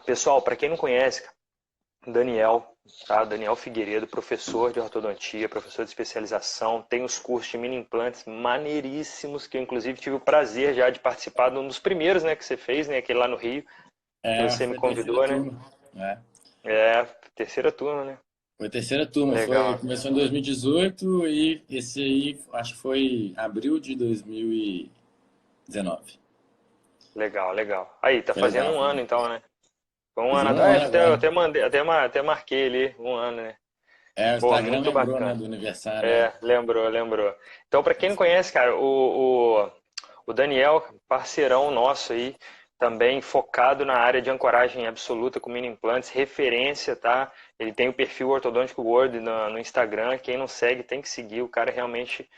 Pessoal, para quem não conhece, Daniel, tá? Daniel Figueiredo, professor de ortodontia, professor de especialização, tem os cursos de mini implantes maneiríssimos, que eu inclusive tive o prazer já de participar de um dos primeiros, né, que você fez, né, aquele lá no Rio, que É, você me foi a terceira convidou, né? turma. É. É, terceira turma, né? Foi a terceira turma, Legal, começou em 2018 e esse aí acho que foi abril de 2019. legal, legal. Aí, tá Foi fazendo legal, um foi ano legal. então, né? Foi um ano Fizemos um atrás, ano eu até agora. mandei, até marquei ali um ano, né? É, o Pô, Instagram muito lembrou, né, bacana. do aniversário, é. É, lembrou, lembrou. Então, para quem não conhece, cara, o Daniel, parceirão nosso aí, também focado na área de ancoragem absoluta com mini implantes, referência, tá? Ele tem o perfil Ortodôntico World no Instagram. Quem não segue tem que seguir. O cara é realmente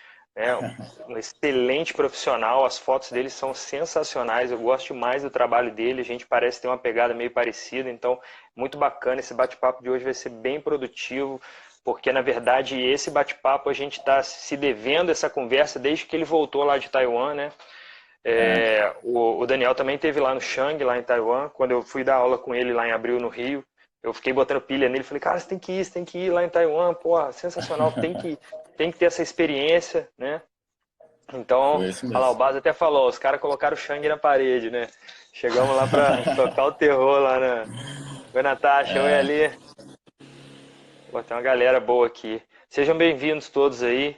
um excelente profissional. As fotos dele são sensacionais. Eu gosto mais do trabalho dele. A gente parece ter uma pegada meio parecida. Então, muito bacana. Esse bate-papo de hoje vai ser bem produtivo, porque na verdade esse bate-papo a gente está se devendo essa conversa desde que ele voltou lá de Taiwan, né? É. O Daniel também teve lá no Shang, lá em Taiwan, quando eu fui dar aula com ele lá em abril no Rio. Eu fiquei botando pilha nele, falei, cara, você tem que ir lá em Taiwan, pô, sensacional, tem que ter essa experiência, né? Então, Foi isso olha lá, o mesmo. Baz até falou, os caras colocaram o Shang na parede, né? Chegamos lá pra tocar o terror lá na... Oi, Natasha, oi, É, Ali. Pô, tem uma galera boa aqui. Sejam bem-vindos todos aí.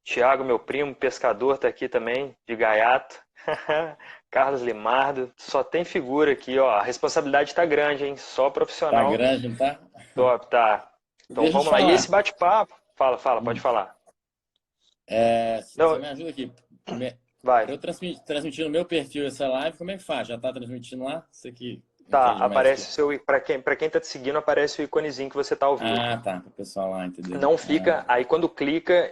Tiago, meu primo, pescador, tá aqui também, de gaiato. Carlos Limardo, só tem figura aqui, ó. A responsabilidade tá grande, hein? Só tá profissional grande, não tá? top, tá. Então Deixa eu te vamos lá. E esse falar. bate-papo, fala, pode Hum. falar. É, você Não, me ajuda aqui. vai. Para eu transmitir no meu perfil essa live, como é que faz? Já está transmitindo lá? Você que Tá, entende mais que. aparece o seu, para quem tá te seguindo, aparece o íconezinho que você tá ao vivo. Ah, tá. Para o pessoal lá entender. Não Ah, fica, aí quando clica,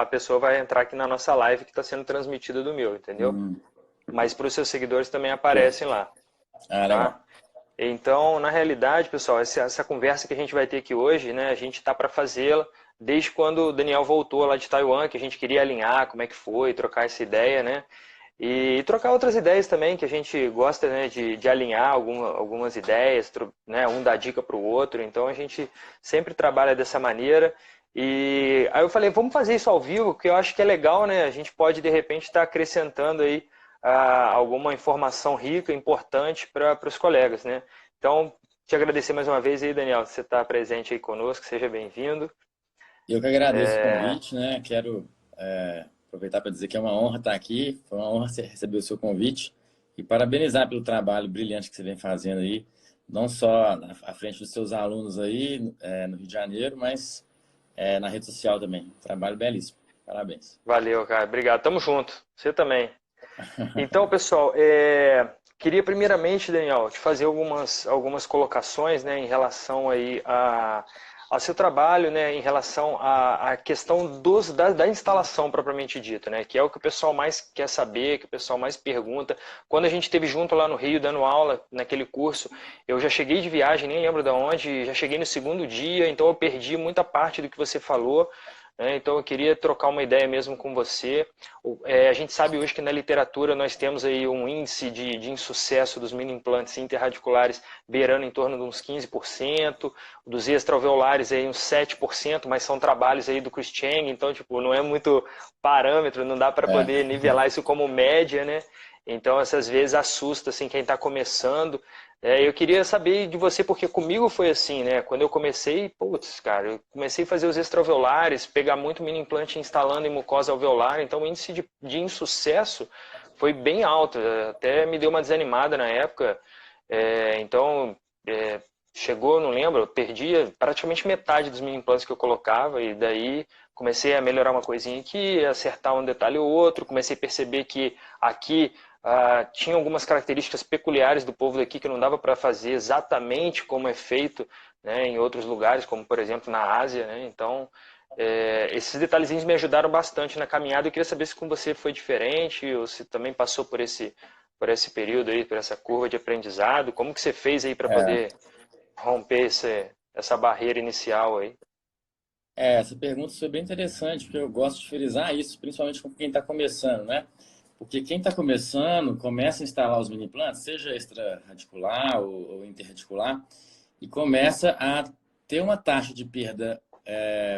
a pessoa vai entrar aqui na nossa live que está sendo transmitida do meu, entendeu? hum, Mas para os seus seguidores também aparecem perfeito. lá, Ah, legal. tá? Então, na realidade, pessoal, essa conversa que a gente vai ter aqui hoje, né, a gente está para fazê-la desde quando o Daniel voltou lá de Taiwan, que a gente queria alinhar como é que foi, trocar essa ideia, né? E trocar outras ideias também, que a gente gosta, né, de alinhar algumas ideias, né, um dá dica para o outro, então a gente sempre trabalha dessa maneira. E aí eu falei, vamos fazer isso ao vivo, porque eu acho que é legal, né? A gente pode de repente estar acrescentando aí alguma informação rica, importante para os colegas, né? Então, te agradecer mais uma vez aí, Daniel, você está presente aí conosco, seja bem-vindo. Eu que agradeço o convite, né? Quero aproveitar para dizer que é uma honra estar aqui. Foi uma honra receber o seu convite e parabenizar pelo trabalho brilhante que você vem fazendo aí, não só à frente dos seus alunos aí, no Rio de Janeiro, mas na rede social também. Trabalho belíssimo. Parabéns. Valeu, cara, obrigado, tamo junto, você também. Então, pessoal, queria primeiramente, Daniel, te fazer algumas colocações, né, em relação aí ao seu trabalho, né, em relação à questão da instalação propriamente dita, né, que é o que o pessoal mais quer saber, que o pessoal mais pergunta. Quando a gente esteve junto lá no Rio dando aula naquele curso, eu já cheguei de viagem, nem lembro de onde, já cheguei no segundo dia, então eu perdi muita parte do que você falou. Então eu queria trocar uma ideia mesmo com você. A gente sabe hoje que na literatura nós temos aí um índice de insucesso dos mini implantes interradiculares beirando em torno de uns 15%, dos extraalveolares aí uns 7%, mas são trabalhos aí do Chris Chang, então tipo, não é muito parâmetro, não dá para É. poder nivelar isso como média, né? Então, essas vezes assusta assim quem está começando. Eu queria saber de você, porque comigo foi assim, né? Quando eu comecei, putz, cara, eu comecei a fazer os extraalveolares, pegar muito mini implante instalando em mucosa alveolar, então o índice de insucesso foi bem alto, até me deu uma desanimada na época. Então, é, chegou, não lembro, eu perdia praticamente metade dos mini implantes que eu colocava, e daí comecei a melhorar uma coisinha aqui, acertar um detalhe ou outro, comecei a perceber que aqui tinha algumas características peculiares do povo daqui que não dava para fazer exatamente como é feito, né, em outros lugares, como por exemplo na Ásia, né? Então, esses detalhezinhos me ajudaram bastante na caminhada. Eu queria saber se com você foi diferente, ou se também passou por esse período aí, por essa curva de aprendizado. Como que você fez aí para É, poder romper essa barreira inicial aí? essa pergunta foi bem interessante, porque eu gosto de frisar isso, principalmente com quem está começando, né? Porque quem está começando, começa a instalar os mini implantes, seja extraradicular ou interradicular, e começa a ter uma taxa de perda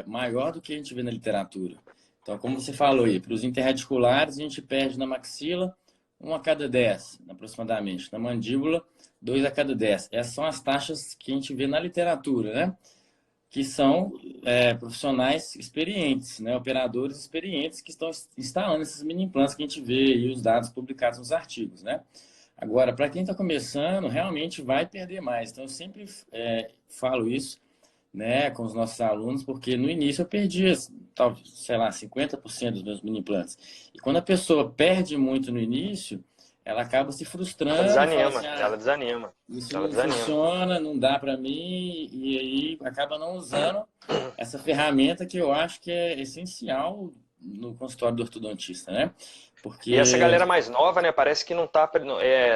maior do que a gente vê na literatura. Então, como você falou aí, para os interradiculares, a gente perde na maxila 1 a cada 10, aproximadamente. Na mandíbula, 2 a cada 10. Essas são as taxas que a gente vê na literatura, né? Que são profissionais experientes, né? Operadores experientes que estão instalando esses mini implantes que a gente vê aí os dados publicados nos artigos, né? Agora, para quem está começando, realmente vai perder mais. Então, eu sempre falo isso, né, com os nossos alunos, porque no início eu perdia, talvez, sei lá, 50% dos meus mini implantes. E quando a pessoa perde muito no início, ela acaba se Ela frustrando e fala desanima, assim, ela desanima, isso ela não desanima. funciona, não dá para mim, e aí acaba não usando essa ferramenta que eu acho que é essencial no consultório do ortodontista, né? E essa Porque galera mais nova, né, parece que não, tá,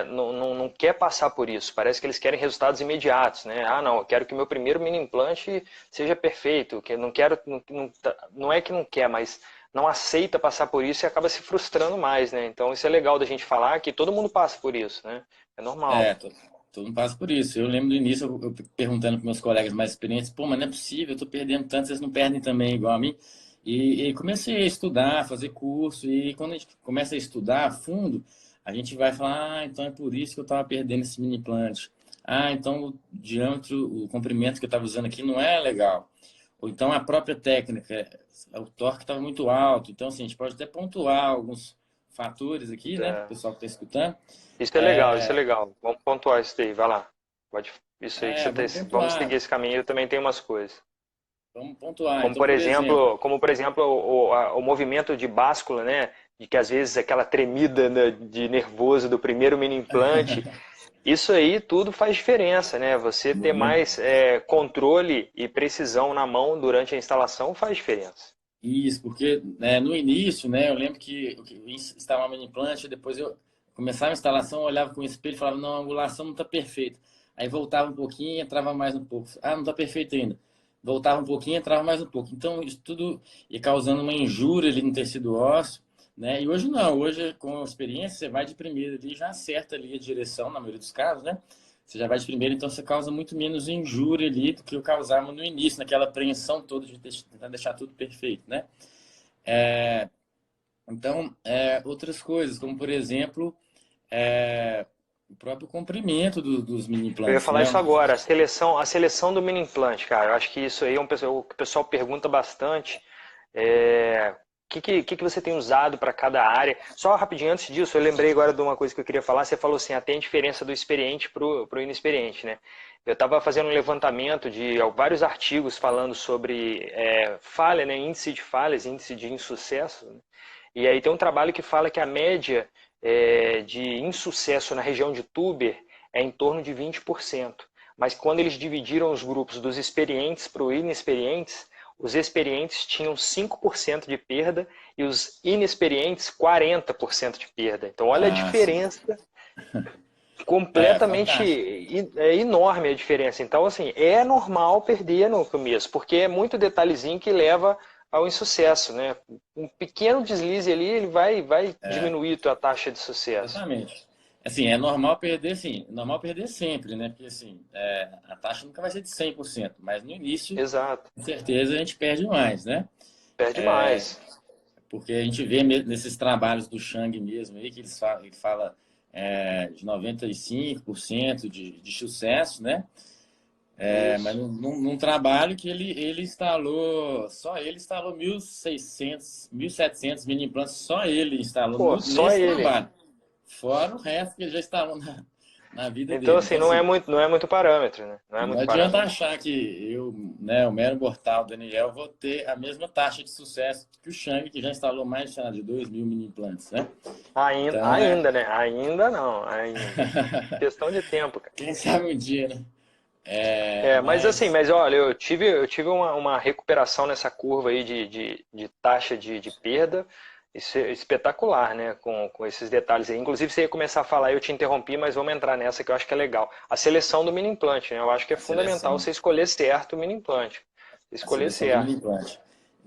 não quer passar por isso. Parece que eles querem resultados imediatos, né? Ah, não, eu quero que meu primeiro mini implante seja perfeito. Que não quero, não é que não quer, mas não aceita passar por isso e acaba se frustrando mais, né? Então isso é legal da gente falar que todo mundo passa por isso, né? É normal. todo mundo passa por isso. Eu lembro do início, eu perguntando para meus colegas mais experientes, pô, mas não é possível, eu estou perdendo tanto, vocês não perdem também igual a mim. E comecei a estudar, fazer curso, e quando a gente começa a estudar a fundo, a gente vai falar, ah, então é por isso que eu estava perdendo esse mini implante. Ah, então o diâmetro, o comprimento que eu estava usando aqui não é legal. Ou então a própria técnica, o torque estava muito alto. Então, assim, a gente pode até pontuar alguns fatores aqui, né, para o É, pessoal que está escutando. isso é legal, isso é legal. Vamos pontuar isso daí, vai lá. Pode, isso aí que você tem, Vamos vamos seguir pontuar. esse caminho, eu também tenho umas coisas. Vamos pontuar. Então, por exemplo, Como por exemplo o movimento de báscula, né? De que às vezes aquela tremida, né, de nervoso do primeiro mini implante, isso aí tudo faz diferença, né? Você ter muito. mais controle e precisão na mão durante a instalação faz diferença. Isso, porque no início, né, eu lembro que eu instalava um mini implante, depois eu começava a instalação, eu olhava com o espelho e falava, não, a angulação não está perfeita. Aí voltava um pouquinho, entrava mais um pouco. Ah, não está perfeito ainda. Voltava um pouquinho, entrava mais um pouco. Então, isso tudo ia causando uma injúria ali no tecido ósseo, né? E hoje não, hoje com a experiência, você vai de primeira ali, já acerta ali a direção, na maioria dos casos, né? Você já vai de primeira, então você causa muito menos injúria ali do que eu causava no início, naquela apreensão toda de tentar deixar tudo perfeito, né? Então, outras coisas, como por exemplo, o próprio comprimento dos mini Eu ia implantes, falar né? isso agora, a seleção do mini implante, cara. Eu acho que isso aí é o que o pessoal pergunta bastante. O que você tem usado para cada área? Só rapidinho, antes disso, eu lembrei agora de uma coisa que eu queria falar. Você falou assim, tem diferença do experiente para o inexperiente, né? Eu estava fazendo um levantamento de vários artigos falando sobre falha, né? Índice de falhas, índice de insucesso, né? E aí tem um trabalho que fala que a média de insucesso na região de Tuber é em torno de 20%. Mas quando eles dividiram os grupos dos experientes para os inexperientes, os experientes tinham 5% de perda e os inexperientes 40% de perda. Então olha a Ah, sim. diferença, completamente Fantástico. enorme a diferença. Então assim, é normal perder no começo, porque é muito detalhezinho que leva ao insucesso, né? Um pequeno deslize ali, ele vai diminuir a tua taxa de sucesso. Exatamente. Assim, é normal perder, sim. É normal perder sempre, né? Porque, assim, a taxa nunca vai ser de 100%, mas no início, Exato. com certeza, a gente perde mais, né? Perde mais. Porque a gente vê nesses trabalhos do Shang mesmo aí, que ele fala de 95% de sucesso, né? Mas Isso. num trabalho que ele instalou, só ele instalou 1.600, 1.700 mini implantes, só ele instalou Pô, só nesse ele. trabalho. Fora o resto que ele já instalou na vida Então, dele. assim, Então, assim, não é muito parâmetro, né? Não é não muito adianta parâmetro. achar que eu, né, o mero mortal Daniel, vou ter a mesma taxa de sucesso que o Shang, que já instalou mais sei lá, de 2.000 mini implantes, né? Então, Né? Ainda não, ainda. Questão de tempo, cara. quem sabe um dia, né? Mas assim, Mas, mas olha, eu tive uma recuperação nessa curva aí de taxa de perda espetacular, né? Com esses detalhes aí. Inclusive, você ia começar a falar, eu te interrompi, mas vamos entrar nessa que eu acho que é legal. A seleção do mini implante, né? Eu acho que é a fundamental seleção, você escolher certo o mini implante. a Escolher seleção do mini certo. implante.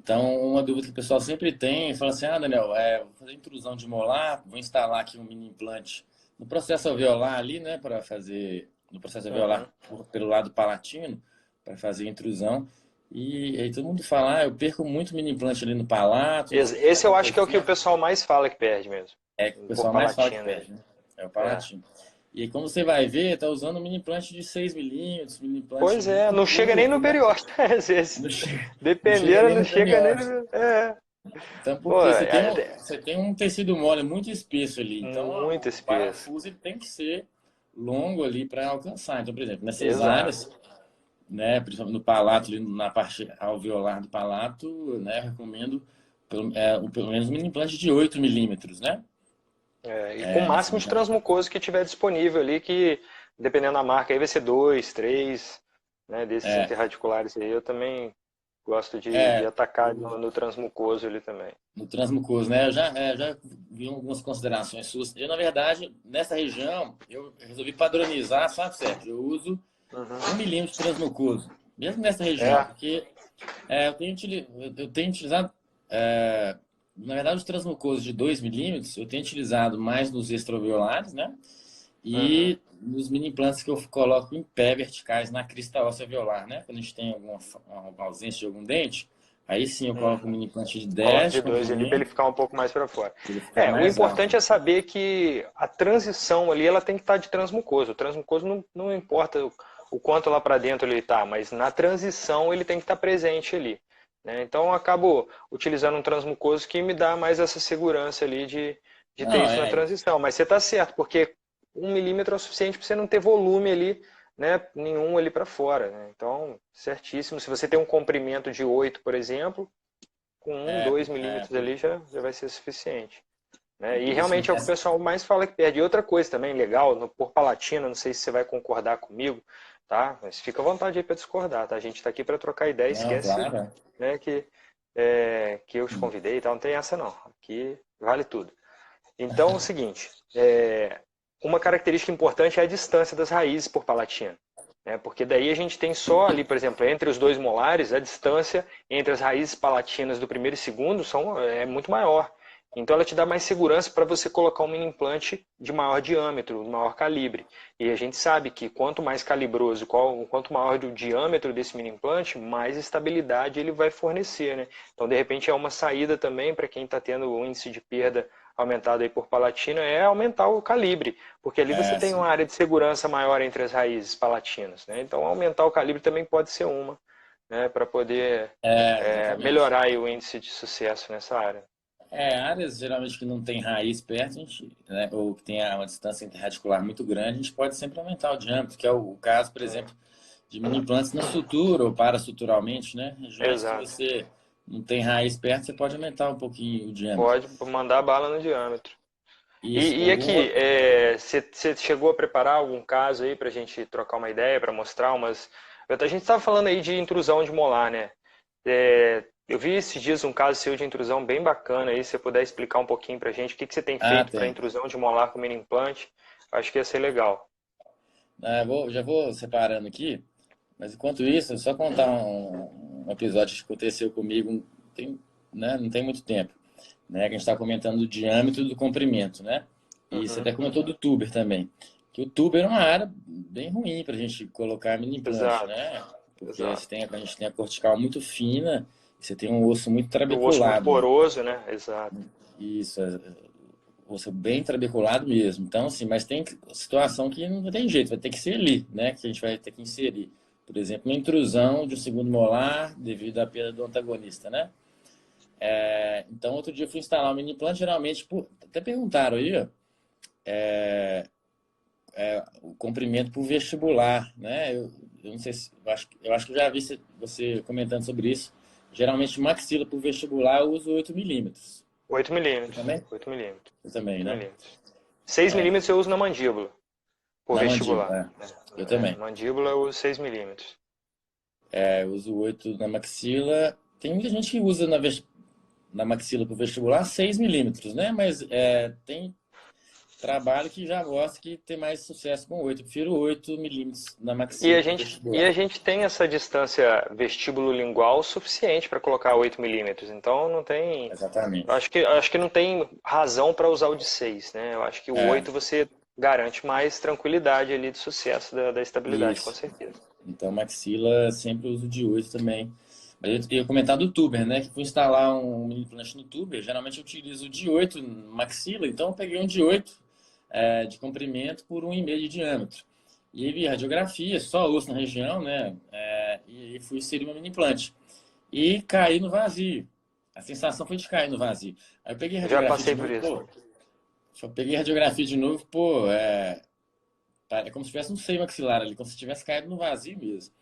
Então, uma dúvida que o pessoal sempre tem, fala assim, Daniel, vou fazer intrusão de molar, vou instalar aqui um mini implante no processo alveolar ali, né, para fazer, no processo alveolar pelo lado palatino, para fazer a intrusão. E aí todo mundo fala, eu perco muito mini implante ali no palato, o que está Esse eu acho que é o que o acontecendo? pessoal mais fala que perde mesmo. É que o Por pessoal mais fala que palatina, né? perde, né? É o É. palatino. E aí, como você vai ver, tá usando um mini implante de 6 milímetros, mini implante Pois é, muito não chega nem curto, no né? periósteo, às vezes. Não chega, não chega Dependendo, nem não no chega nem periósteo. no... É. Então, Pô, porque você tem um tecido mole muito espesso ali. Então, muito o espesso. parafuso ele tem que ser longo ali para alcançar. Então, por exemplo, nessas Exato. áreas, né, principalmente no palato, ali na parte alveolar do palato, né, eu recomendo pelo menos um mini implante de 8 milímetros, né? E com o máximo de Então, transmucoso que tiver disponível ali, que dependendo da marca aí vai ser 2, 3, né, desses é, interradiculares aí. Eu também gosto de é, atacar no transmucoso ali também. no transmucoso, né? Eu já vi algumas considerações suas. Eu, na verdade, nessa região, eu resolvi padronizar, sabe, Sérgio? Eu uso Uhum. 1 milímetro de transmucoso, mesmo nessa região, É, porque eu tenho utilizado, na verdade, os transmucosos de 2 milímetros, eu tenho utilizado mais nos extraviolares, né? uhum. E nos mini implantes que eu coloco em pé verticais na crista óssea alveolar, né? Quando a gente tem alguma ausência de algum dente, aí sim eu coloco um Uhum. mini implante de Coloca 10 de de 2 ali para ele comprimento, ficar um pouco mais para fora. para ele ficar O mais alto. importante é saber que a transição ali ela tem que estar de transmucoso. O transmucoso não importa o quanto lá para dentro ele está, mas na transição ele tem que estar presente ali, né? Então eu acabo utilizando um transmucoso que me dá mais essa segurança ali de ter Não, isso na transição. Mas você está certo, porque 1 milímetro é o suficiente para você não ter volume ali, né, nenhum ali para fora, né? Então, certíssimo. Se você tem um comprimento de 8, por exemplo, com um, é, 2 é, milímetros por, ali já vai ser suficiente, é né? E por isso, realmente é o que o pessoal mais fala que perde. E outra coisa também legal, no por palatina, não sei se você vai concordar comigo, tá? Mas fica à vontade aí para discordar, tá? A gente está aqui para trocar ideia, não, esquece, claro. né, que eu te convidei e tal, não tem essa não. Aqui vale tudo. Então, é o seguinte, uma característica importante é a distância das raízes por palatina, né? Porque daí a gente tem só ali, por exemplo, entre os dois molares, a distância entre as raízes palatinas do primeiro e segundo é muito maior. Então ela te dá mais segurança para você colocar um mini implante de maior diâmetro, de maior calibre. E a gente sabe que quanto mais calibroso, quanto maior o diâmetro desse mini implante, mais estabilidade ele vai fornecer, né? Então de repente é uma saída também para quem está tendo o índice de perda aumentado aí por palatina é aumentar o calibre, porque ali você É, tem sim. uma área de segurança maior entre as raízes palatinas, né? Então aumentar o calibre também pode ser uma, né, para poder Exatamente. melhorar aí o índice de sucesso nessa área. Áreas geralmente que não tem raiz perto, a gente, né, ou que tem uma distância interradicular muito grande, a gente pode sempre aumentar o diâmetro, que é o caso, por exemplo, de mini implantes na sutura ou parastruturalmente, né? Regiões que Exato. você não tem raiz perto, você pode aumentar um pouquinho o diâmetro. Pode mandar bala no diâmetro. Isso. E aqui, você chegou a preparar algum caso aí para a gente trocar uma ideia, para mostrar umas. A gente estava falando aí de intrusão de molar, né? Eu vi esses dias um caso seu de intrusão bem bacana aí, se você puder explicar um pouquinho para a gente o que você tem feito para Tem. intrusão de molar com mini implante, acho que ia ser legal. Já vou separando aqui, mas enquanto isso, só contar um episódio que aconteceu comigo, tem, né, não tem muito tempo, né? Que a gente está comentando do diâmetro e do comprimento, né? E você Uhum, até comentou do tuber também. Que o tuber é uma área bem ruim para a gente colocar mini implante, exato, né? Porque exato. a gente tem a cortical muito fina, você tem um osso muito O osso muito trabeculado, né? poroso, né? Exato. Isso, osso bem trabeculado mesmo. Então, assim, mas tem situação que não tem jeito, vai ter que ser ali, né? Que a gente vai ter que inserir. Por exemplo, uma intrusão de um segundo molar devido à perda do antagonista, né? Então, outro dia eu fui instalar um mini implante, geralmente, até perguntaram aí, ó, o comprimento para o vestibular, né? Eu não sei se, eu acho que eu já vi você comentando sobre isso. Geralmente, maxila para o vestibular eu uso 8 milímetros. 8 Você milímetros. também? 8 milímetros. Você também, 8 né? milímetros. 6 milímetros eu uso na mandíbula, por Na mandíbula, vestibular. Eu também. Mandíbula eu uso 6 milímetros. Eu uso 8 na maxila. Tem muita gente que usa na maxila para o vestibular 6 milímetros, né? Mas tem. trabalho que já gosto que tem mais sucesso com 8. Eu prefiro 8 milímetros na E maxila a pro gente, e vestibular. a gente tem essa distância vestíbulo-lingual suficiente para colocar 8 milímetros. Então não tem. Exatamente. Acho que não tem razão para usar o de 6, né? Eu acho que o É, 8 você garante mais tranquilidade ali de sucesso da estabilidade, com isso. certeza. Então, maxila sempre uso de 8 também. Mas eu ia comentar do tuber, né? Que fui instalar um mini implant no tuber. Geralmente eu utilizo o de 8 maxila, então eu peguei um de 8 de comprimento por 1,5 de diâmetro. E aí vi radiografia, só osso na região, né? E aí fui inserir uma mini implante. E caí no vazio. A sensação foi de cair no vazio. Aí eu peguei Eu já radiografia de passei por novo, isso. pô. Só peguei radiografia de novo, pô. É como se tivesse um seio maxilar ali, como se tivesse caído no vazio mesmo.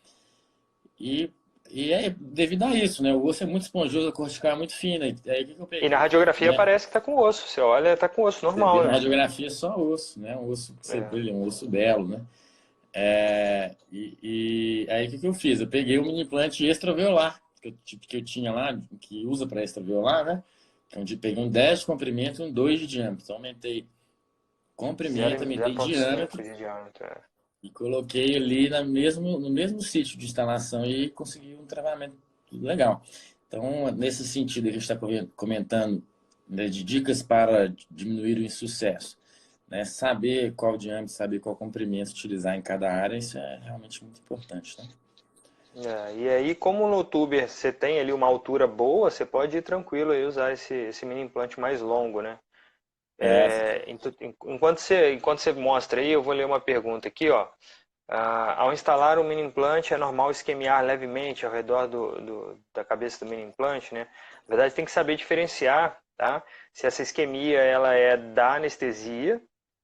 E, e é devido a isso, né? O osso é muito esponjoso, a cortical é muito fina. E aí o que eu E na peguei? radiografia Né? parece que tá com osso. Você olha, tá com osso Você vê normal, na né? radiografia só osso, né? Um osso que você É. vê, um osso belo, né? E aí o que eu fiz? Eu peguei um mini implante extraveolar que eu tinha lá, que usa para extraveolar, né? Onde peguei um 10 de comprimento e um 2 de diâmetro. Então aumentei comprimento, aumentei 0,5 diâmetro de diâmetro. É. e coloquei ali no mesmo sítio de instalação e consegui um travamento legal. Então, nesse sentido que a gente está comentando, né, de dicas para diminuir o insucesso, né? Saber qual diâmetro, saber qual comprimento utilizar em cada área, isso é realmente muito importante, né? E aí, como no tuber você tem ali uma altura boa, você pode ir tranquilo e usar esse mini implante mais longo, né? É, Enquanto você mostra aí, eu vou ler uma pergunta aqui, ó. Ao instalar o mini implante, é normal esquemiar levemente ao redor da cabeça do mini implante, né? Na verdade, tem que saber diferenciar, tá? Se essa isquemia ela é da anestesia,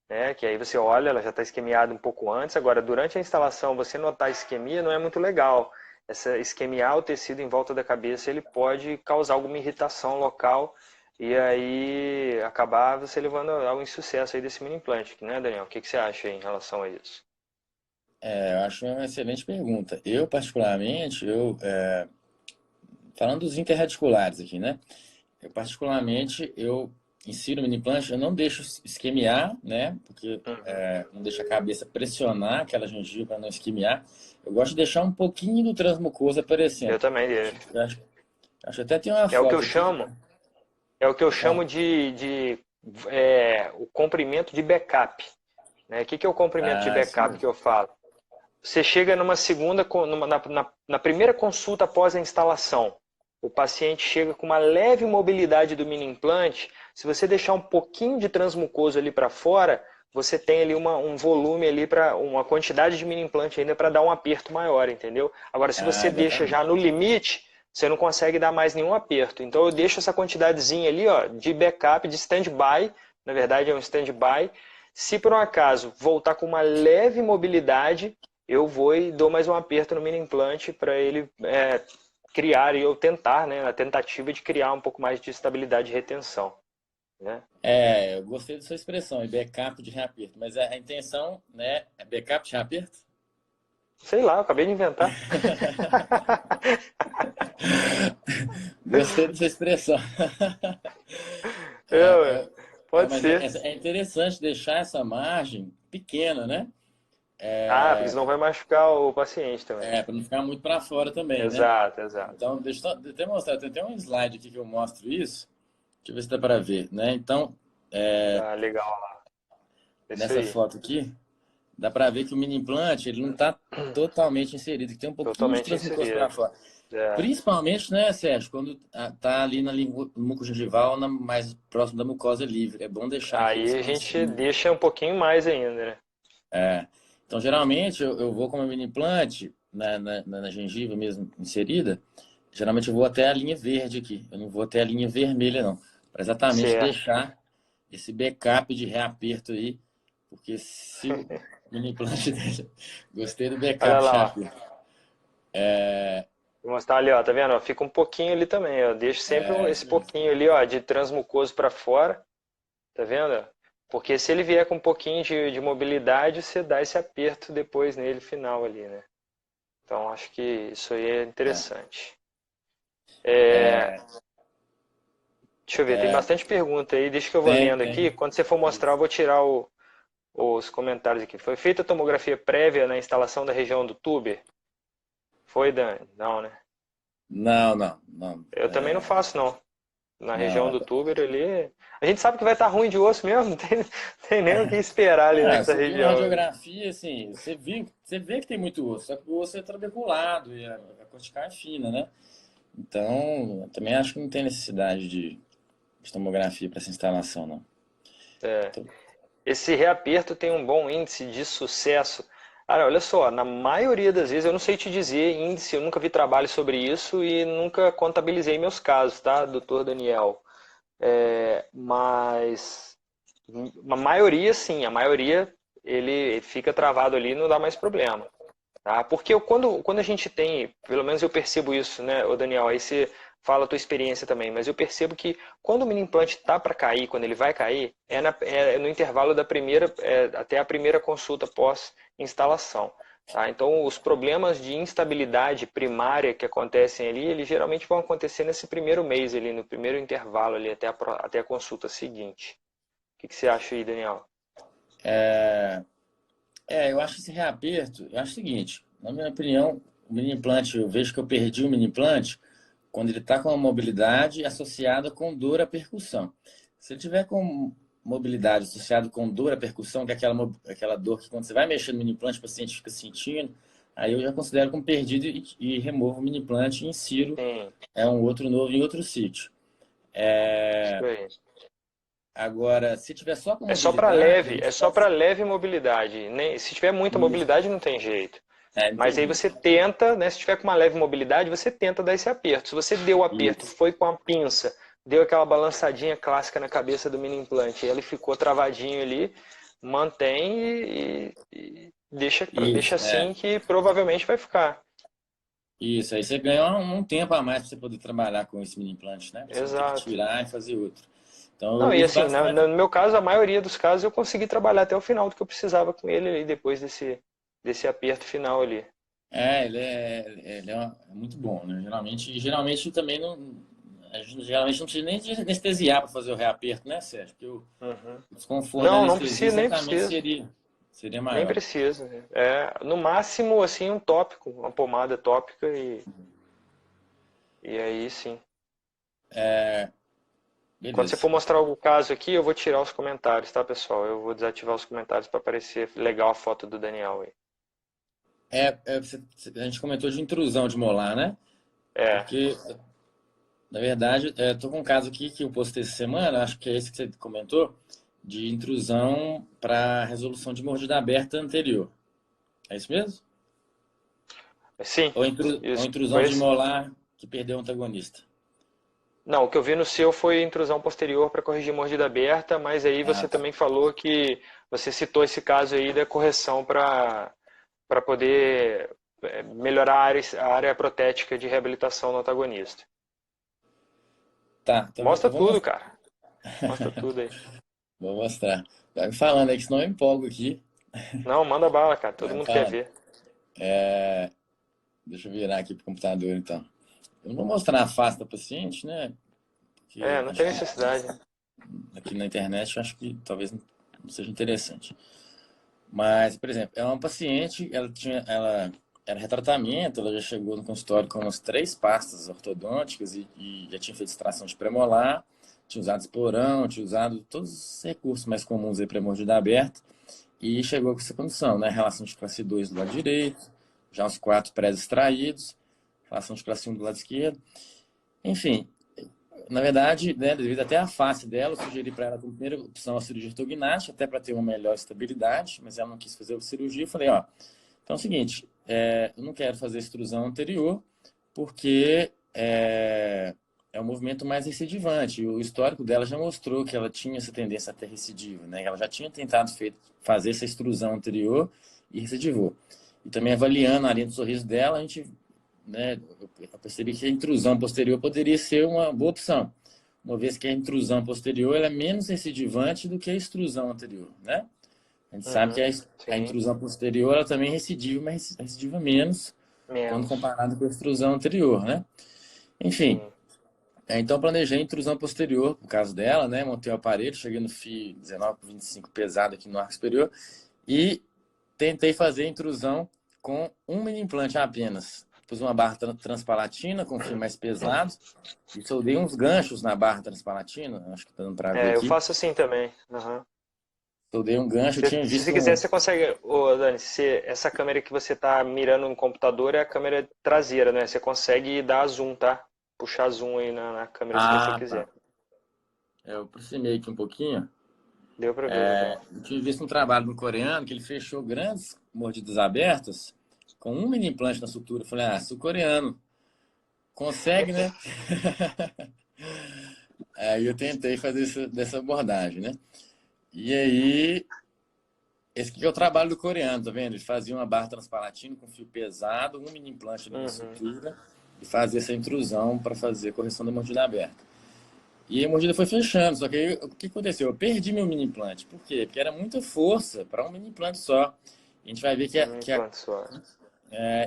né? Que aí você olha, ela já está esquemiada um pouco antes. Agora, durante a instalação, você notar a isquemia não é muito legal. Essa isquemiar o tecido em volta da cabeça, ele pode causar alguma irritação local e aí acabar você levando ao insucesso aí desse mini implante, né, Daniel? O que você acha aí em relação a isso? eu acho uma excelente pergunta. Eu, particularmente, falando dos interradiculares aqui, né? Eu insiro o mini implant, eu não deixo isquemiar, né? Porque Uhum. não deixa a cabeça pressionar aquela gengiva para não isquemiar. Eu gosto de deixar um pouquinho do transmucoso aparecendo. Eu também Acho, deixo. acho, acho até tem uma É o que eu foto aqui. chamo, é o que eu Pode falar? chamo de o comprimento de backup. Né? O que é o comprimento de Ah, isso backup que mesmo. eu falo? Você chega numa segunda, na primeira consulta após a instalação, o paciente chega com uma leve mobilidade do mini implante. Se você deixar um pouquinho de transmucoso ali para fora, você tem ali um volume ali para uma quantidade de mini implante ainda para dar um aperto maior, entendeu? Agora, se Ah, você deixa já exatamente. no limite, você não consegue dar mais nenhum aperto. Então, eu deixo essa quantidadezinha ali, ó, de backup, de stand-by. Na verdade, é um stand-by. Se por um acaso voltar com uma leve mobilidade, eu vou e dou mais um aperto no mini implante para ele criar e eu tentar, né, na tentativa de criar um pouco mais de estabilidade e retenção, né? Eu gostei da sua expressão, backup de reaperto, mas a intenção, né, é backup de reaperto? Sei lá, eu acabei de inventar. Gostei dessa expressão. É, É, pode mas ser. é interessante deixar essa margem pequena, né? Porque senão vai machucar o paciente também. Para não ficar muito para fora também, né? Exato, exato. Então, deixa eu até mostrar. Tem até um slide aqui que eu mostro isso. Deixa eu ver se dá para ver, né? Então, Legal lá. Isso nessa aí. foto aqui, dá para ver que o mini implante ele não está totalmente inserido, que tem um pouquinho de Totalmente transmucosa para inserido. fora. É. Principalmente, né, Sérgio, quando tá ali na mucogengival, mais próximo da mucosa livre. É bom deixar aquele Aí a gente espacinho. deixa um pouquinho mais ainda, né? Então, geralmente, eu vou com uma mini implante na gengiva mesmo inserida. Geralmente, eu vou até a linha verde aqui. Eu não vou até a linha vermelha, não. Para exatamente Certo. deixar esse backup de reaperto aí. Porque se o mini implante deixa... Gostei do Olha backup de lá, ó. reaperto. Vou mostrar ali, ó, tá vendo? Ó, fica um pouquinho ali também, ó. Deixa sempre esse Isso mesmo. pouquinho ali, ó, de transmucoso para fora, tá vendo? Porque se ele vier com um pouquinho de mobilidade, você dá esse aperto depois nele final ali, né? Então acho que isso aí é É. interessante. É, É, Deixa eu ver, tem bastante pergunta aí, deixa que eu vou Tem, lendo aqui. tem. Quando você for mostrar, eu vou tirar os comentários aqui. Foi feita a tomografia prévia na instalação da região do tuber? Foi, Dani? Não, né? Não, não, não. Eu também não faço, não. Na região Não. do tuber ali. A gente sabe que vai estar ruim de osso mesmo, não tem nem o que esperar ali nessa Você viu na região. radiografia, assim, você vê que tem muito osso, só que o osso é trabeculado e a cortical é fina, né? Então, eu também acho que não tem necessidade de tomografia para essa instalação, não. É. Então, Esse reaperto tem um bom índice de sucesso. Cara, olha só, na maioria das vezes, eu não sei te dizer índice, eu nunca vi trabalho sobre isso e nunca contabilizei meus casos, tá, doutor Daniel? Mas a maioria, sim, a maioria ele fica travado ali e não dá mais problema. Tá? Porque quando a gente tem, pelo menos eu percebo isso, né, ô Daniel, aí você fala a tua experiência também, mas eu percebo que quando o mini implante está para cair, quando ele vai cair, é no intervalo da primeira, até a primeira consulta pós-instalação. Tá? Então, os problemas de instabilidade primária que acontecem ali, eles geralmente vão acontecer nesse primeiro mês, ali, no primeiro intervalo, ali, até a consulta seguinte. O que você acha aí, Daniel? eu acho esse reaperto, eu acho o seguinte, na minha opinião, o mini implante, eu vejo que eu perdi o mini implante quando ele está com uma mobilidade associada com dor à percussão. Se ele tiver com mobilidade associada com dor à percussão, que é aquela dor que quando você vai mexer no mini implante, o paciente fica sentindo, aí eu já considero como perdido e removo o mini implante e insiro Sim, um outro novo em outro sítio. isso aí. Agora, se tiver só com É só para mobilidade, a leve, é gente só pode. para leve mobilidade. Se tiver muita Isso. mobilidade, não tem jeito. Não tem Mas aí você jeito. tenta, né? Se tiver com uma leve mobilidade, você tenta dar esse aperto. Se você deu o aperto, Isso. foi com a pinça, deu aquela balançadinha clássica na cabeça do mini implante, e ele ficou travadinho ali, mantém e deixa Isso, assim que provavelmente vai ficar. isso. Aí você ganha um tempo a mais para você poder trabalhar com esse mini implante, né? Você não ter que Exato. tirar e fazer outro. Então, eu Não, e uso assim, bastante. no meu caso, a maioria dos casos eu consegui trabalhar até o final do que eu precisava com ele ali, depois desse aperto final ali. É muito bom, né? Geralmente também não. A gente geralmente não precisa nem de anestesiar para fazer o reaperto, né, Sérgio? Porque Uhum. o desconforto da Não, não anestesia precisa, nem certamente precisa. seria Nem maior. precisa. No máximo, assim, um tópico, uma pomada tópica e aí sim. Quando você Beleza. for mostrar o caso aqui, eu vou tirar os comentários, tá, pessoal? Eu vou desativar os comentários para aparecer legal a foto do Daniel aí. A gente comentou de intrusão de molar, né? É, Porque, na verdade, estou com um caso aqui que eu postei essa semana, acho que é esse que você comentou, de intrusão para resolução de mordida aberta anterior. É isso mesmo? sim, Ou isso. intrusão Foi de esse. molar que perdeu o antagonista? Não, o que eu vi no seu foi intrusão posterior para corrigir mordida aberta, mas aí Ah, você tá. também falou que você citou esse caso aí da correção para poder melhorar a área protética de reabilitação no antagonista. Tá, então Mostra eu vou tudo, mostrar. cara. Mostra tudo aí. Vou mostrar. Vai me falando aí, que senão eu empolgo aqui. Não, manda bala, cara. Todo Vai me mundo quer falando. ver. Deixa eu virar aqui pro computador, então. Eu não vou mostrar a face da paciente, né? Porque Não acho tem que necessidade. aqui na internet eu acho que talvez não seja interessante. Mas, por exemplo, é uma paciente, ela era retratamento, ela já chegou no consultório com umas 3 pastas ortodônticas e já tinha feito extração de premolar, tinha usado esporão, tinha usado todos os recursos mais comuns aí para mordida aberta e chegou com essa condição, né? Relação de classe 2 do lado direito, já uns 4 pré-extraídos, relação de classe 1 do lado esquerdo. Enfim, na verdade, né, devido até à face dela, eu sugeri para ela como primeira opção a cirurgia ortognática, até para ter uma melhor estabilidade, mas ela não quis fazer a cirurgia. Eu falei, ó, então é o seguinte, eu não quero fazer extrusão anterior, porque é um movimento mais recidivante. O histórico dela já mostrou que ela tinha essa tendência a ter recidiva, né? Ela já tinha tentado fazer essa extrusão anterior e recidivou. E também avaliando a linha do sorriso dela, a gente, né, eu percebi que a intrusão posterior poderia ser uma boa opção, uma vez que a intrusão posterior ela é menos recidivante do que a extrusão anterior, né? A gente sabe que Uhum, a sim, intrusão posterior ela também recidiva, mas recidiva menos quando menos. comparado com a extrusão anterior, né? Enfim, Sim. Então planejei a intrusão posterior, no caso dela, né? Montei o aparelho, cheguei no fio 19 por 25 pesado aqui no arco superior e tentei fazer a intrusão com um mini implante apenas. Pus uma barra transpalatina com fio mais pesado e soldei uns ganchos na barra transpalatina, acho que tá dando para ver Eu aqui. faço assim também. Uhum. Soldei um gancho, eu tinha Se você visto quiser, você consegue, ô Dani, essa câmera que você está mirando no computador é a câmera traseira, né? Você consegue dar zoom, tá? Puxar zoom aí na câmera se você Ah, quiser. tá. Eu aproximei aqui um pouquinho. Deu para ver, legal. Eu tinha visto um trabalho do coreano que ele fechou grandes mordidas abertas com um mini implante na sutura. Eu falei, ah, se o coreano consegue, né? Aí eu tentei fazer dessa abordagem, né? E aí, esse aqui é o trabalho do coreano, tá vendo? Ele fazia uma barra transpalatina com fio pesado, um mini implante ali na Uhum. sutura e fazia essa intrusão para fazer a correção da mordida aberta. E a mordida foi fechando, só que aí, o que aconteceu? Eu perdi meu mini implante. Por quê? Porque era muita força para um mini implante só. A gente vai ver Um implante só.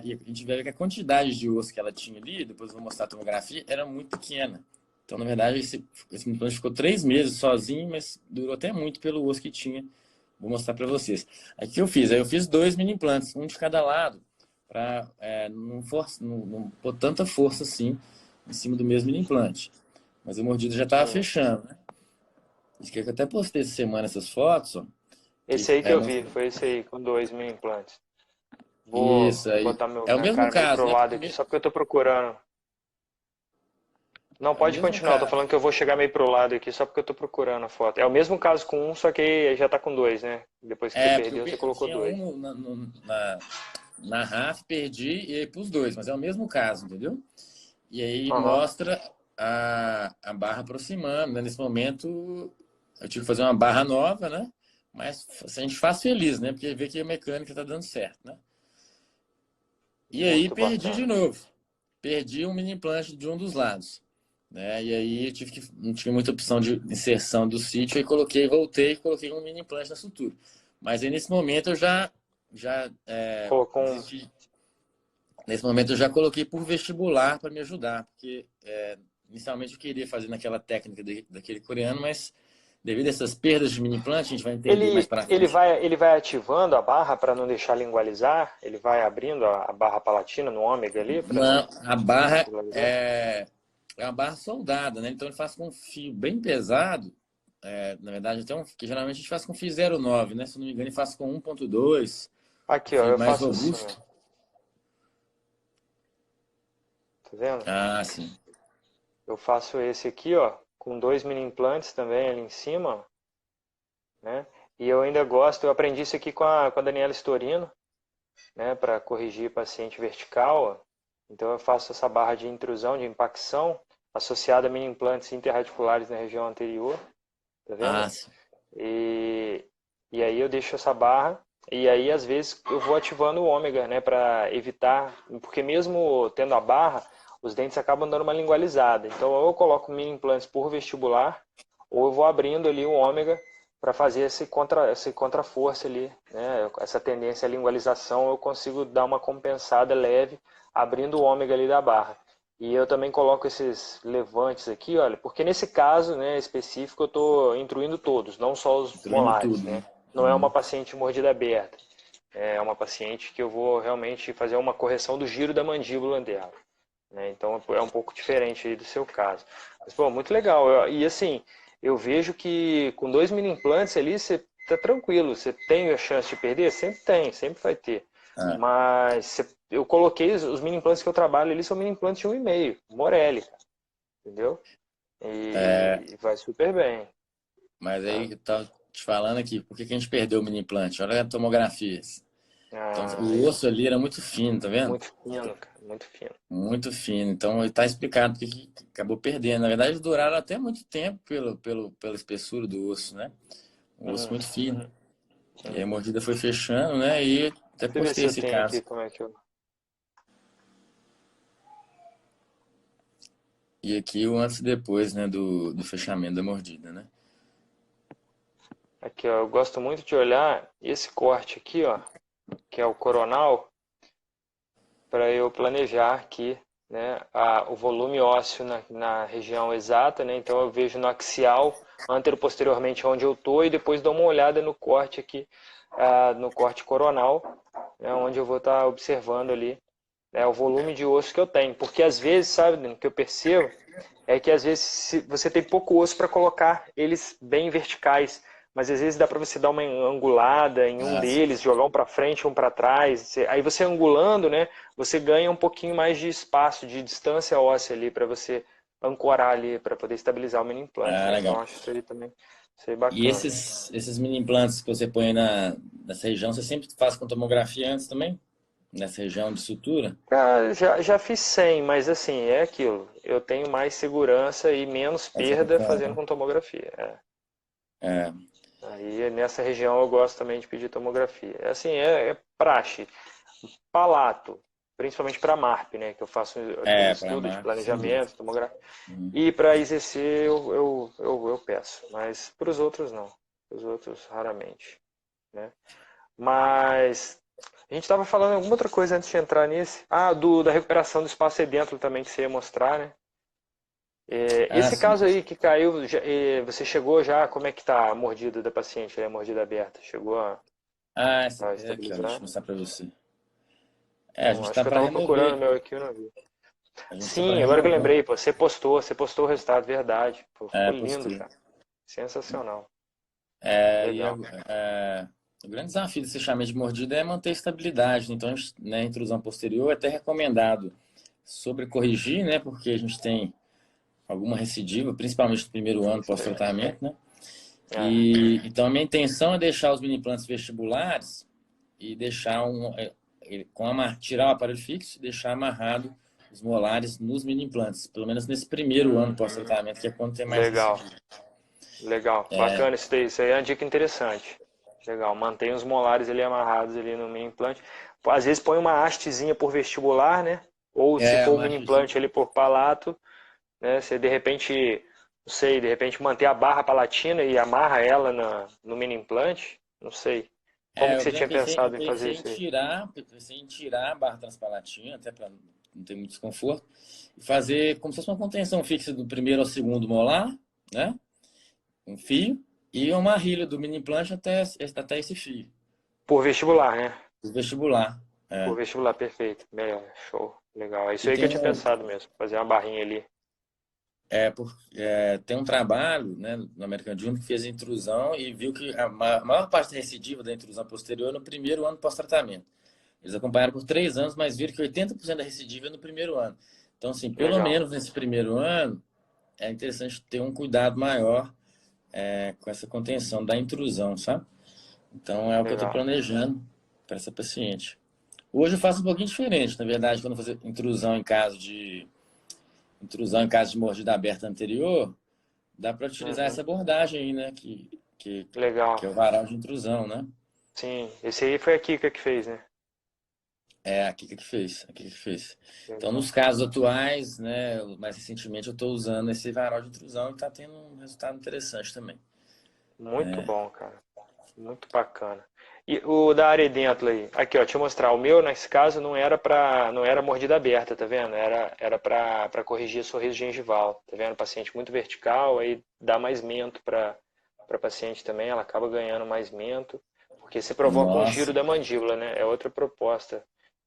e a gente vai ver que a quantidade de osso que ela tinha ali, depois eu vou mostrar a tomografia, era muito pequena. Então, na verdade, esse implante ficou 3 meses sozinho, mas durou até muito pelo osso que tinha. Vou mostrar para vocês. Aqui eu fiz, aí eu fiz 2 mini implantes, um de cada lado, para não pôr tanta força assim em cima do mesmo mini implante. Mas a mordida já estava Sim. fechando, né? Acho que eu até postei essa semana essas fotos, ó, que Esse aí que eu vi, mostra foi esse aí, com 2 mini implantes. Vou isso aí. botar É o minha mesmo cara meio caso, pro né? lado aqui, só porque eu tô procurando. Não, É o pode mesmo continuar, eu tô caso. falando que eu vou chegar meio pro lado aqui, só porque eu tô procurando a foto. É o mesmo caso com um, só que já tá com dois, né? Depois que você Porque perdeu, você eu colocou tinha dois. um na RAF, perdi e aí pus dois, mas é o mesmo caso, entendeu? E aí Aham. mostra a barra aproximando, né? Nesse momento eu tive que fazer uma barra nova, né? Mas a gente faz feliz, né? Porque vê que a mecânica tá dando certo, né? E aí Muito perdi de bacana. novo. Perdi um mini implante de um dos lados. Né? E aí eu não tinha muita opção de inserção do sítio, aí voltei e coloquei um mini implante na sutura. Mas aí nesse momento eu já Colocou um. desisti. Nesse momento eu já coloquei por vestibular para me ajudar, porque inicialmente eu queria fazer naquela técnica daquele coreano, mas devido a essas perdas de mini implante, a gente vai entender mais para frente. Ele vai ativando a barra para não deixar lingualizar? Ele vai abrindo a barra palatina no ômega ali para não Não, a barra lingualizar? é uma barra soldada, né? Então ele faz com um fio bem pesado. Na verdade, até que geralmente a gente faz com fio 0,9, né? Se não me engano, ele faz com 1,2, Aqui, ó, fio eu mais faço assim, ó. robusto. Tá vendo? Ah, sim. Eu faço esse aqui, ó, com 2 mini implantes também ali em cima, ó, né? E eu ainda gosto, eu aprendi isso aqui com a Daniela Storino, né, para corrigir paciente vertical, ó. Então eu faço essa barra de intrusão, de impacção, associada a mini implantes interradiculares na região anterior, tá vendo? Ah, sim. E, e aí eu deixo essa barra, e aí às vezes eu vou ativando o ômega, né, para evitar, porque mesmo tendo a barra, os dentes acabam dando uma lingualizada. Então ou eu coloco mini implantes por vestibular, ou eu vou abrindo ali o ômega para fazer esse contra-força ali, né? Essa tendência à lingualização, eu consigo dar uma compensada leve, abrindo o ômega ali da barra. E eu também coloco esses levantes aqui, olha, porque nesse caso, né, específico, eu estou intruindo todos, não só os Destruindo molares, tudo, né? né? Não é uma paciente mordida aberta, é uma paciente que eu vou realmente fazer uma correção do giro da mandíbula dela, né? Então é um pouco diferente aí do seu caso. Mas, pô, muito legal. E assim, eu vejo que com 2 mini implantes ali, você tá tranquilo. Você tem a chance de perder? Sempre tem, sempre vai ter. Ah, Mas eu coloquei os mini implantes que eu trabalho ali, são mini implantes de 1,5, Morelli, cara, entendeu? é, E vai super bem, mas tá? aí eu tava te falando aqui, por que que a gente perdeu o mini implante? Olha a tomografia. Então, Ah, o osso ali era muito fino, tá vendo? muito fino, cara, muito fino. Muito fino. Então, está explicado porque que acabou perdendo. Na verdade, duraram até muito tempo pela espessura do osso, né? Um osso Hum, muito fino. E aí a hum. mordida foi fechando, né? E até Deixa eu ver postei se eu esse tenho aqui caso. como é que eu. E aqui o antes e depois, né? Do fechamento da mordida, né? Aqui, ó, eu gosto muito de olhar esse corte aqui, ó, que é o coronal, para eu planejar aqui, né, o volume ósseo na região exata, né? Então eu vejo no axial, antero-posteriormente onde eu estou, e depois dou uma olhada no corte aqui, no corte coronal, né, onde eu vou estar observando ali, né, o volume de osso que eu tenho. Porque às vezes, sabe, o que eu percebo é que às vezes você tem pouco osso para colocar eles bem verticais, mas às vezes dá para você dar uma angulada em um Ah, sim. deles, jogar um para frente, um para trás. Aí você angulando, né, você ganha um pouquinho mais de espaço, de distância óssea ali para você ancorar ali, para poder estabilizar o mini implante, Ah, né? Então legal. acho isso aí também, isso aí E bacana. esses mini implantes que você põe nessa região, você sempre faz com tomografia antes também? Nessa região de sutura? Cara, já fiz 100, mas assim, é aquilo. Eu tenho mais segurança e menos Fazendo perda fazendo com... com tomografia. É, Aí nessa região eu gosto também de pedir tomografia. É assim, é praxe. Palato, principalmente para MARP, né, que eu faço aqueles para estudos de marca, sem dúvida. planejamento, tomografia. Uhum. E para IZC eu peço, mas para os outros não. Para os outros raramente, né? Mas a gente estava falando alguma outra coisa antes de entrar nesse. Da recuperação do espaço aí dentro também que você ia mostrar, né? Ah, Esse sim. caso aí que caiu, você chegou já, como é que tá a mordida da paciente, a mordida aberta? Chegou Ah, a aqui, ó, deixa eu estabilizar? mostrar para você. A gente Não, acho está que eu para estava procurando o remover. meu aqui, eu não vi. A gente está para Sim, agora que eu remover. lembrei, pô, você postou o resultado, verdade. Pô, ficou lindo, Postei. cara. Sensacional. É, e Legal. o grande desafio desse fechamento de mordida é manter a estabilidade. Então, né, a intrusão posterior é até recomendado sobrecorrigir, né? Porque a gente tem alguma recidiva, principalmente no primeiro ano pós-tratamento, né? É, E então a minha intenção é deixar os mini implantes vestibulares e deixar tirar o aparelho fixo e deixar amarrado os molares nos mini implantes, pelo menos nesse primeiro ano uhum, pós-tratamento, que é quando tem mais legal, recidiva. legal. Bacana isso daí. Isso aí é uma dica interessante. Legal. Mantém os molares ali amarrados ali no mini implante. Pô, às vezes põe uma hastezinha por vestibular, né? Ou se for o Uma mini implante ali por palato, né? Você de repente, não sei, de repente manter a barra palatina e amarra ela no mini implante. Não sei. Como que Eu você tinha pensado em fazer pensei em isso aí? tirar a barra transpalatina, até para não ter muito desconforto, e fazer como se fosse uma contenção fixa do primeiro ao segundo molar, né? Um fio, e uma marrilha do mini implante até esse fio, Por vestibular, né? do vestibular. Por É. vestibular, perfeito. Melhor, show. Legal. É E isso aí que eu tinha pensado mesmo. Fazer uma barrinha ali. tem um trabalho, né, no American Junior que fez a intrusão e viu que a maior parte da recidiva da intrusão posterior é no primeiro ano pós-tratamento. Eles acompanharam por 3 anos, mas viram que 80% da recidiva é no primeiro ano. Então, assim, pelo Legal. menos nesse primeiro ano, é interessante ter um cuidado maior com essa contenção da intrusão, sabe? Então, é o que eu estou Legal. planejando para essa paciente. Hoje eu faço um pouquinho diferente, na verdade, quando eu fazer intrusão em caso de mordida aberta anterior, dá para utilizar Uhum. essa abordagem aí, né? Que Legal. é o varal de intrusão, né? Sim. Esse aí foi a Kika que fez, né? É a Kika que fez, a Kika que fez. Então, Legal. nos casos atuais, né, mais recentemente eu estou usando esse varal de intrusão e está tendo um resultado interessante também. Muito bom, cara. Muito bacana. E o da área dentro aí. Aqui, ó, deixa eu mostrar. O meu, nesse caso, não era mordida aberta, tá vendo? Era para corrigir sorriso gengival. Tá vendo? Paciente muito vertical, aí dá mais mento para paciente também. Ela acaba ganhando mais mento, porque você provoca um giro Nossa, da mandíbula, né? É outra proposta.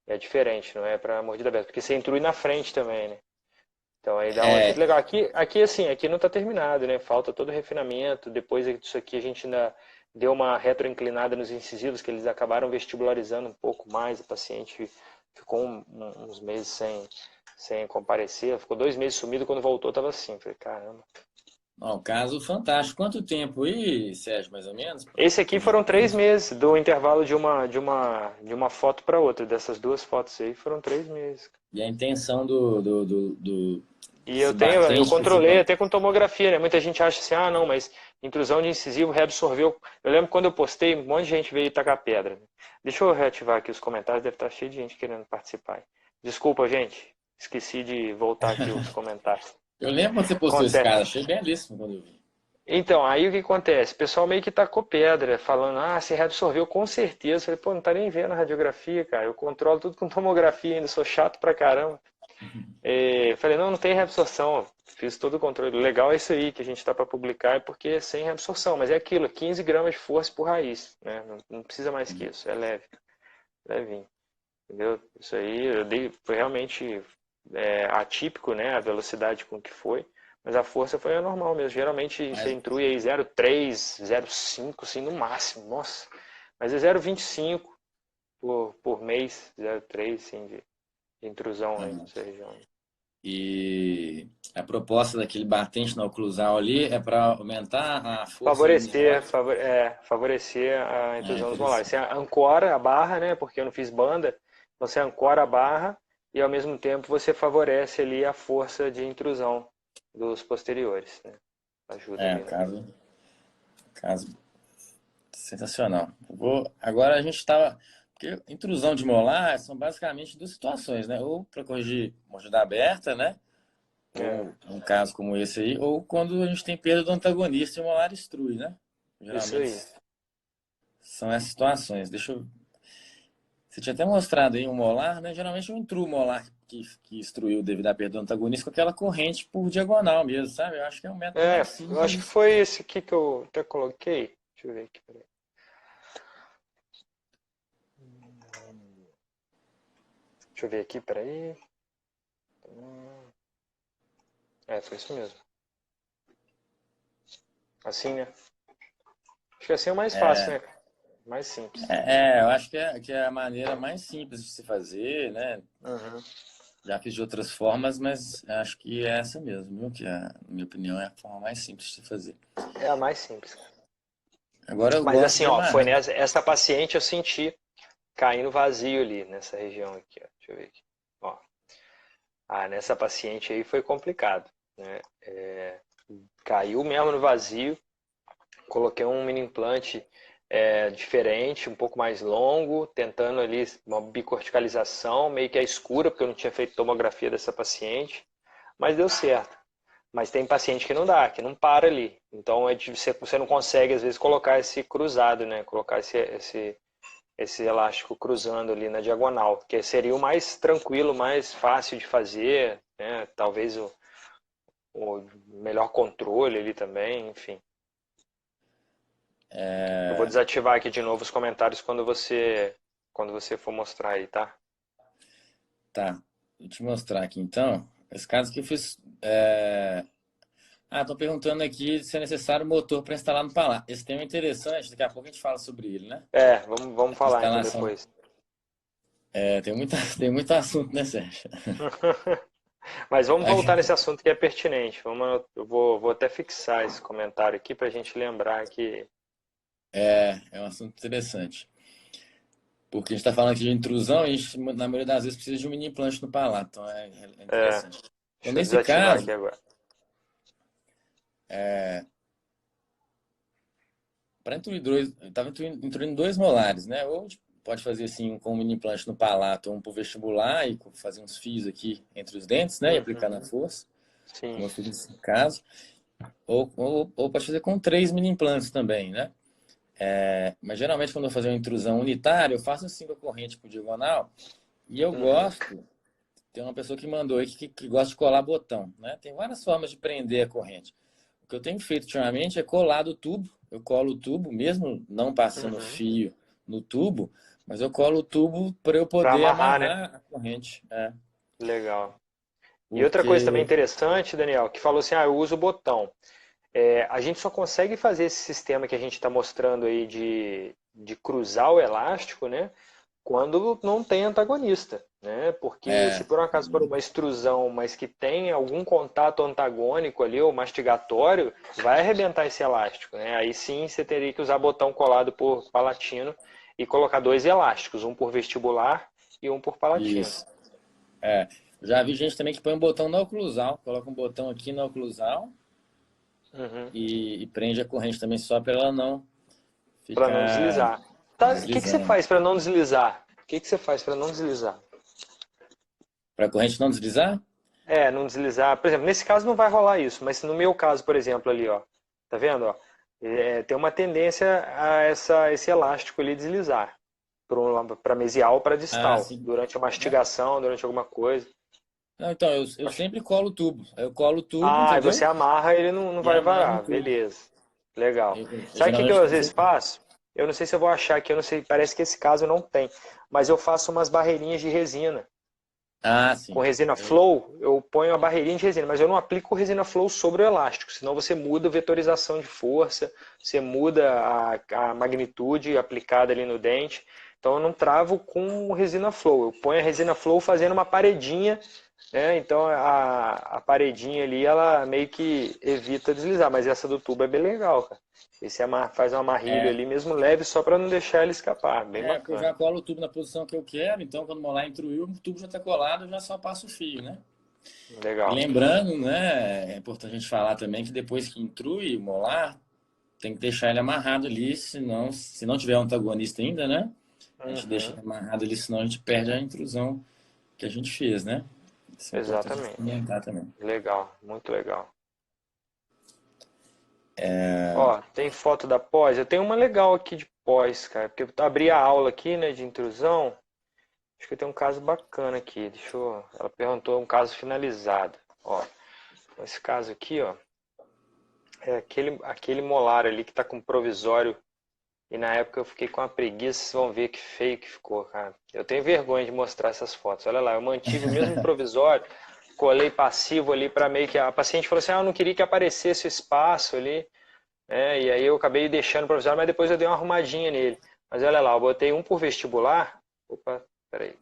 É diferente, não é para mordida aberta, porque você intrui na frente também, né? Então aí dá um efeito é, legal. Aqui assim, aqui não está terminado, né? Falta todo o refinamento. Depois disso aqui a gente ainda deu uma retroinclinada nos incisivos, que eles acabaram vestibularizando um pouco mais. O paciente ficou uns meses sem comparecer. Ficou 2 meses sumido, quando voltou estava assim. Falei, caramba. ó, um caso fantástico. Quanto tempo aí, Sérgio, mais ou menos? Esse aqui foram 3 meses, do intervalo de uma foto para outra. Dessas duas fotos aí foram 3 meses. E a intenção E desse eu batente controlei principal. até com tomografia, né? Muita gente acha assim, ah, não, mas intrusão de incisivo reabsorveu. Eu lembro quando eu postei, um monte de gente veio tacar pedra. Deixa eu reativar aqui os comentários, deve estar cheio de gente querendo participar. Desculpa, gente, esqueci de voltar aqui os comentários. Eu lembro quando você postou esse Acontece. caso, achei belíssimo quando eu vi. Então, aí o que acontece? O pessoal meio que tacou pedra, falando, ah, você reabsorveu com certeza. Eu falei, pô, não tá nem vendo a radiografia, cara. Eu controlo tudo com tomografia ainda, sou chato pra caramba. Falei, não tem reabsorção. Fiz todo o controle. O legal é isso aí que a gente está para publicar, é porque é sem reabsorção. Mas é aquilo, 15 gramas de força por raiz, né? Não precisa mais que isso, é leve, levinho. Entendeu? Isso aí foi realmente atípico, né? A velocidade com que foi. Mas a força foi a normal mesmo. Geralmente você Mas, intrui aí 0,3, 0,5, assim, no máximo. Nossa. Mas é 0,25 por mês, 0,3, assim, de intrusão aí aham. nessa região. E a proposta daquele batente na oclusal ali é para aumentar a força ali nos Favorecer, molares? favorecer a Ah, intrusão dos molares. Você interessante. ancora a barra, né? Porque eu não fiz banda. Então você ancora a barra e ao mesmo tempo você favorece ali a força de intrusão dos posteriores, né? Ajuda É, ali, né? caso sensacional. Agora a gente estava. Porque intrusão de molar são basicamente duas situações, né? Ou para corrigir mordida aberta, né? É, Ou um caso como esse aí, ou quando a gente tem perda do antagonista e o molar estrui, né? isso Geralmente aí. são essas situações. Deixa eu. Você tinha até mostrado aí um molar, né? Geralmente eu intruo o molar que instruiu devido à perda do antagonista com aquela corrente por diagonal mesmo, sabe? Eu acho que é um método mais Eu acho que simples. foi esse aqui que eu até coloquei. Deixa eu ver aqui, peraí. Deixa eu ver aqui, peraí. Foi isso mesmo. Assim, né? Acho que assim é o mais fácil, né? Mais simples. Eu acho que é a maneira mais simples de se fazer, né? Uhum. Já fiz de outras formas, mas acho que é essa mesmo, viu? Que, na minha opinião, é a forma mais simples de se fazer. É a mais simples. Agora eu Mas gosto assim, de ó, foi amarrar. essa paciente eu senti caindo vazio ali nessa região aqui, ó. Deixa eu ver aqui. Ó. Nessa paciente aí foi complicado, né? Caiu mesmo no vazio. Coloquei um mini implante diferente, um pouco mais longo, tentando ali uma bicorticalização, meio que a escura, porque eu não tinha feito tomografia dessa paciente, mas deu certo. Mas tem paciente que não dá, que não para ali. Então você não consegue, às vezes, colocar esse cruzado, né? Colocar esse elástico cruzando ali na diagonal, que seria o mais tranquilo, mais fácil de fazer, né? Talvez o melhor controle ali também, enfim. Eu vou desativar aqui de novo os comentários quando você for mostrar aí, tá? Tá, vou te mostrar aqui então. Esse caso que eu fiz. Estão perguntando aqui se é necessário motor para instalar no palar. Esse tema é interessante, daqui a pouco a gente fala sobre ele, né? Vamos Essa falar então instalação. depois. Tem muito assunto, né, Sérgio? Mas vamos voltar nesse assunto que é pertinente. Eu vou até fixar esse comentário aqui para a gente lembrar que. É um assunto interessante. Porque a gente está falando aqui de intrusão e a gente, na maioria das vezes, precisa de um mini implante no palato. Então é É, interessante. Então, deixa eu nesse desativar caso, aqui agora. para intruir dois, estava intruindo dois molares, né? Ou a gente pode fazer assim com um mini implante no palato, um para o vestibular e fazer uns fios aqui entre os dentes, né? E aplicar na Uhum, força, sim. como eu fiz nesse caso. Ou pode fazer com três mini implantes também, né? Mas geralmente quando eu fazer uma intrusão unitária, eu faço assim com a corrente por diagonal. E eu Uhum, gosto, tem uma pessoa que mandou aí que gosta de colar botão, né? Tem várias formas de prender a corrente. O que eu tenho feito ultimamente é colar do tubo. Eu colo o tubo, mesmo não passando uhum. fio no tubo, mas eu colo o tubo para eu Para poder amarrar, né? amarrar a corrente. Legal. E outra coisa também Porque interessante, Daniel, que falou assim, eu uso o botão. A gente só consegue fazer esse sistema que a gente está mostrando aí de cruzar o elástico, né? Quando não tem antagonista, né? Porque se é, por um acaso for uma extrusão, mas que tem algum contato antagônico ali, ou mastigatório, vai arrebentar esse elástico, né? Aí sim você teria que usar botão colado por palatino e colocar dois elásticos, um por vestibular e um por palatino. isso. Já vi gente também que põe um botão na oclusal, coloca um botão aqui na oclusal Uhum. e prende a corrente também só para ela não Para não ficar deslizar. Tá, o que você deslizando. faz para não deslizar? O que você faz para não deslizar? Para a corrente não deslizar? Não deslizar. Por exemplo, nesse caso não vai rolar isso, mas no meu caso, por exemplo, ali, ó, tá vendo, ó? Tem uma tendência a esse elástico ali deslizar para mesial ou para Ah, distal, sim. durante a Né? mastigação, durante alguma coisa. Não, então, eu sempre colo o tubo. Eu colo o tubo, Ah, e entendeu? você amarra, ele não E vai amarro no varar. tubo. Beleza. Legal. Eu Sabe o que que eu geralmente às vezes faço? Eu não sei se eu vou achar aqui, eu não sei, parece que esse caso não tem. Mas eu faço umas barreirinhas de resina. Ah, Com sim. resina flow, eu ponho a barreirinha de resina, mas eu não aplico resina flow sobre o elástico, senão você muda a vetorização de força, você muda a magnitude aplicada ali no dente. Então eu não travo com resina flow, eu ponho a resina flow fazendo uma paredinha, né? Então a paredinha ali ela meio que evita deslizar, mas essa do tubo é bem legal, cara. Esse faz um amarrilho É, ali mesmo leve só para não deixar ele escapar, bem porque eu bacana. já colo o tubo na posição que eu quero, então quando o molar intruiu, o tubo já está colado, eu já só passo o fio, né? E Legal. lembrando, né, é importante a gente falar também que depois que intrui o molar, tem que deixar ele amarrado ali, senão, se não tiver um antagonista ainda, né? A gente deixa Uhum, ele amarrado ali, senão a gente perde a intrusão que a gente fez, né? Isso é importante a gente exatamente. comentar também. Legal, muito legal. Ó, tem foto da pós? Eu tenho uma legal aqui de pós, cara, porque eu abri a aula aqui, né, de intrusão. Acho que tem um caso bacana aqui. Ela perguntou um caso finalizado. Ó, esse caso aqui, ó, é aquele molar ali que tá com provisório. E na época eu fiquei com uma preguiça, vocês vão ver que feio que ficou, cara. Eu tenho vergonha de mostrar essas fotos. Olha lá, eu mantive o mesmo provisório, colei passivo ali para meio que a paciente falou assim: "Ah, eu não queria que aparecesse o espaço ali". E aí eu acabei deixando o provisório, mas depois eu dei uma arrumadinha nele. Mas olha lá, eu botei um por vestibular. Opa, peraí,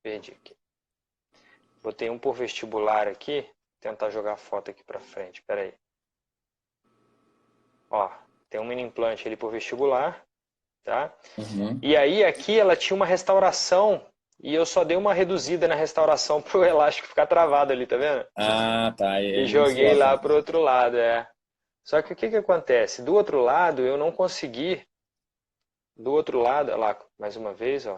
perdi aqui. Botei um por vestibular aqui. Vou tentar jogar a foto aqui pra frente, peraí. Ó, tem um mini implante ali por vestibular, tá? Uhum. E aí aqui ela tinha uma restauração e eu só dei uma reduzida na restauração pro elástico ficar travado ali, tá vendo? Ah, tá. E E aí não joguei solta, lá né? pro outro lado, é. Só que o que que acontece? Do outro lado eu não consegui. Do outro lado, olha lá, mais uma vez, ó,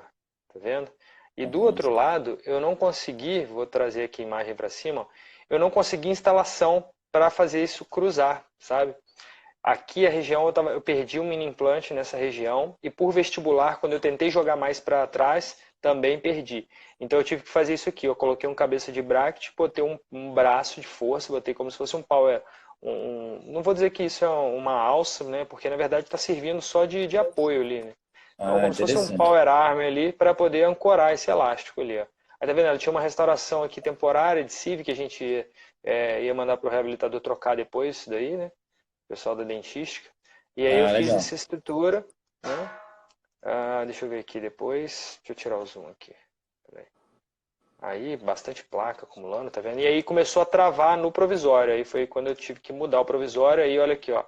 tá vendo? E do Uhum. outro lado, eu não consegui, vou trazer aqui a imagem para cima, ó, eu não consegui instalação para fazer isso cruzar, sabe? Aqui a região, eu perdi um mini implante nessa região e por vestibular, quando eu tentei jogar mais para trás, também perdi. Então eu tive que fazer isso aqui, eu coloquei um cabeça de bracket, botei um braço de força, botei como se fosse um power, não vou dizer que isso é uma alça, né? Porque na verdade está servindo só de apoio ali, né? Então Ah, como se fosse um interessante. power arm ali para poder ancorar esse elástico ali, ó. Aí tá vendo? Ela tinha uma restauração aqui temporária de CIV que a gente ia mandar para o reabilitador trocar depois isso daí, né? Pessoal da dentística. E aí eu Ah, fiz legal. essa estrutura, né? Deixa eu ver aqui depois. Deixa eu tirar o zoom aqui. Aí, bastante placa acumulando, tá vendo? E aí começou a travar no provisório. Aí foi quando eu tive que mudar o provisório. Aí olha aqui, ó,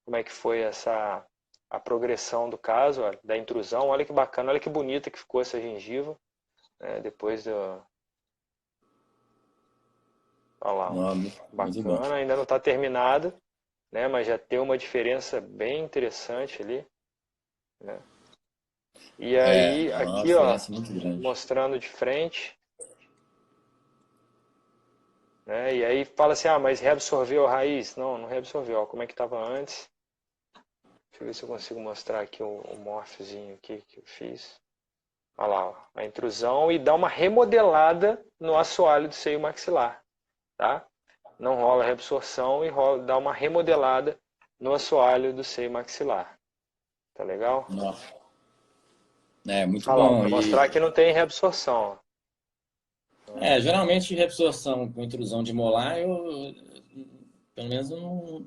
como é que foi a progressão do caso, ó, da intrusão. Olha que bacana, olha que bonita que ficou essa gengiva, né? Depois do. Olha lá, ó, Não, muito bom. bacana. Ainda não está terminado, né? Mas já tem uma diferença bem interessante ali, né? E É, aí, é uma aqui, ó, diferença muito grande. mostrando de frente, né? E aí fala assim, ah, mas reabsorveu a raiz? Não, não reabsorveu. Ó, como é que estava antes? Deixa eu ver se eu consigo mostrar aqui o morphzinho aqui que eu fiz. Olha lá, ó, a intrusão e dá uma remodelada no assoalho do seio maxilar, tá? Não rola reabsorção e dá uma remodelada no assoalho do seio maxilar. Tá legal? Nossa. É, muito Olha lá, bom. para mostrar que E não tem reabsorção. Ó. geralmente reabsorção com intrusão de molar, eu pelo menos não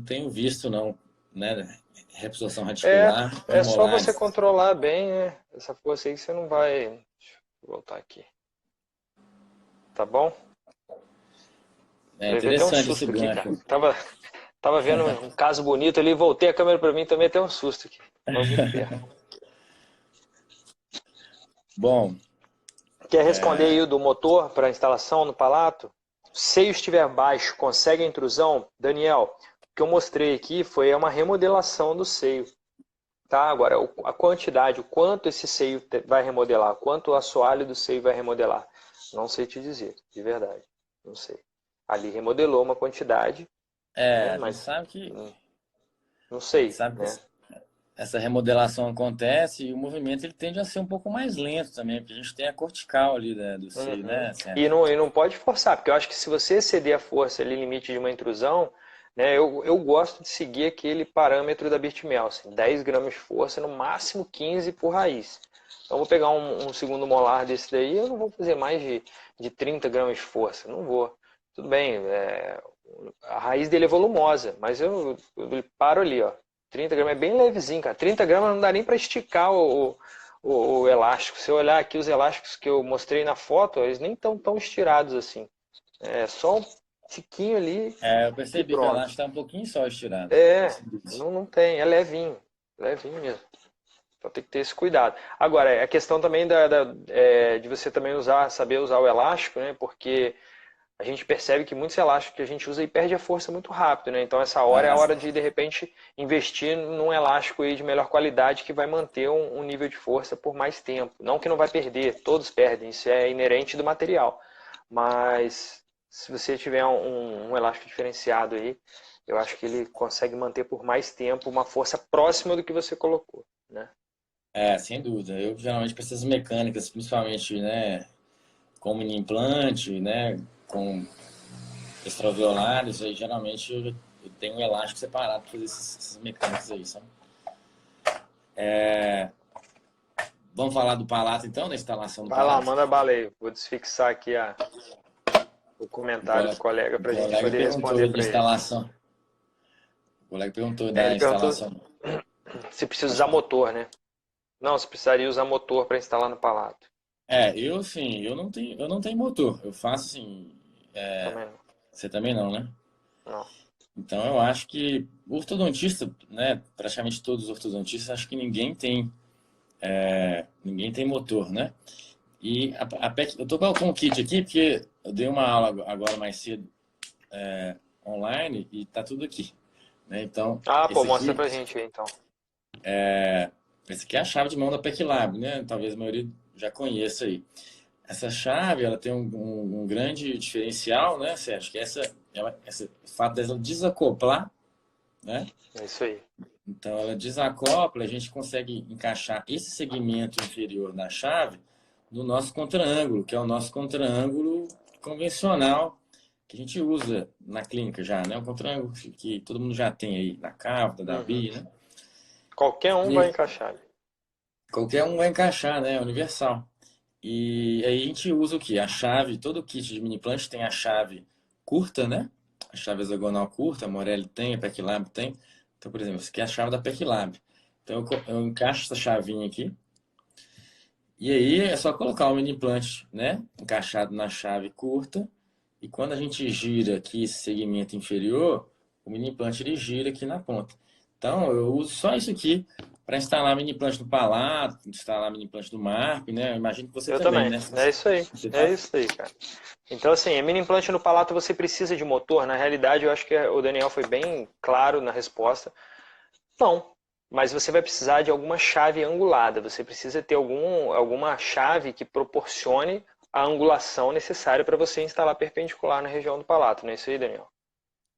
tenho visto, não, né? Reabsorção É, radicular em é só você molares. controlar bem, né? Essa força aí que você não vai. Deixa eu voltar aqui. Tá bom? É Levei até um interessante esse susto aqui, cara. gancho. Tava vendo um caso bonito ali, voltei a câmera pra mim também até um susto aqui. Tava muito perto. Bom, Quer responder aí o do motor para instalação no palato? Se seio estiver baixo, consegue a intrusão? Daniel, o que eu mostrei aqui foi uma remodelação do seio. Tá, agora a quantidade, o quanto esse seio vai remodelar, quanto o assoalho do seio vai remodelar, não sei te dizer, de verdade, não sei. Ali remodelou uma quantidade, né, a gente mas sabe que não a gente sei, sabe que né? essa remodelação acontece e o movimento ele tende a ser um pouco mais lento também, porque a gente tem a cortical ali, né, do seio, Uhum. né, E Sérgio? não pode forçar, porque eu acho que se você exceder a força ali, limite de uma intrusão, né, eu gosto de seguir aquele parâmetro da Birchmel, assim, 10 gramas de força, no máximo 15 por raiz. Então, eu vou pegar um segundo molar desse daí, eu não vou fazer mais de 30 gramas de força, não vou. Tudo bem, a raiz dele é volumosa, mas eu paro ali, ó. 30 gramas é bem levezinho, cara. 30 gramas não dá nem para esticar o elástico. Se eu olhar aqui os elásticos que eu mostrei na foto, eles nem estão tão estirados assim. É só um tiquinho ali É, eu e percebi que o pronto. elástico está um pouquinho só estirado. É, Percebi isso. não tem, é levinho, levinho mesmo. Então tem que ter esse cuidado. Agora, a questão também de você também saber usar o elástico, né? Porque a gente percebe que muitos elásticos que a gente usa e perde a força muito rápido, né? Então essa hora é a Ah, hora de repente, investir num elástico aí de melhor qualidade que vai manter um nível de força por mais tempo. Não que não vai perder, todos perdem, isso é inerente do material. Mas se você tiver um elástico diferenciado aí, eu acho que ele consegue manter por mais tempo uma força próxima do que você colocou, né? sem dúvida. Eu geralmente para essas mecânicas, principalmente, né, com mini implante, né, com extraviolários, aí geralmente eu tenho um elástico separado para fazer essas mecânicas aí, sabe? Vamos falar do palato então, da instalação do Vai lá, palato? manda bala aí. Vou desfixar aqui o O comentário do colega, colega o para a gente colega poder responder perguntou de para ele. instalação. O colega perguntou Ele da perguntou instalação. se precisa Pode usar falar. motor, né? Não, se precisaria usar motor para instalar no palato. Eu sim, eu não tenho motor. Eu faço assim. Também não. Você também não, né? Não. Então eu acho que o ortodontista, né? Praticamente todos os ortodontistas, acho que ninguém tem motor, né? E a PEC, eu tô com o kit aqui porque eu dei uma aula agora mais cedo online e tá tudo aqui, né? Então Ah, pô, mostra pra gente aí então. esse aqui é a chave de mão da PEC Lab, né? Talvez a maioria já conheça aí. Essa chave, ela tem um grande diferencial, né, Sérgio? Que esse fato dela desacoplar, né? É isso aí. Então, ela desacopla, a gente consegue encaixar esse segmento inferior da chave no nosso contraângulo, que é o nosso contraângulo convencional que a gente usa na clínica já, né? O contraângulo que todo mundo já tem aí na Cávita, da Uhum. BI, né? Qualquer um vai E encaixar. qualquer um vai encaixar, né? Universal. E aí a gente usa o que? A chave, todo kit de mini plant tem a chave curta, né? A chave hexagonal curta, a Morelli tem, a PECLab tem. Então, por exemplo, essa aqui é a chave da PECLab. Então eu encaixo essa chavinha aqui. E aí é só colocar o mini plant, né? Encaixado na chave curta. E quando a gente gira aqui esse segmento inferior, o mini plant ele gira aqui na ponta. Então eu uso só isso aqui para instalar mini plant no palato, instalar mini plant no MARP, né? Eu imagino que você Eu também, também. né? É isso aí. Você É faz? isso aí, cara. Então, assim, a mini implante no palato você precisa de motor. Na realidade, eu acho que o Daniel foi bem claro na resposta. Não, mas você vai precisar de alguma chave angulada. Você precisa ter alguma chave que proporcione a angulação necessária para você instalar perpendicular na região do palato. Não é isso aí, Daniel?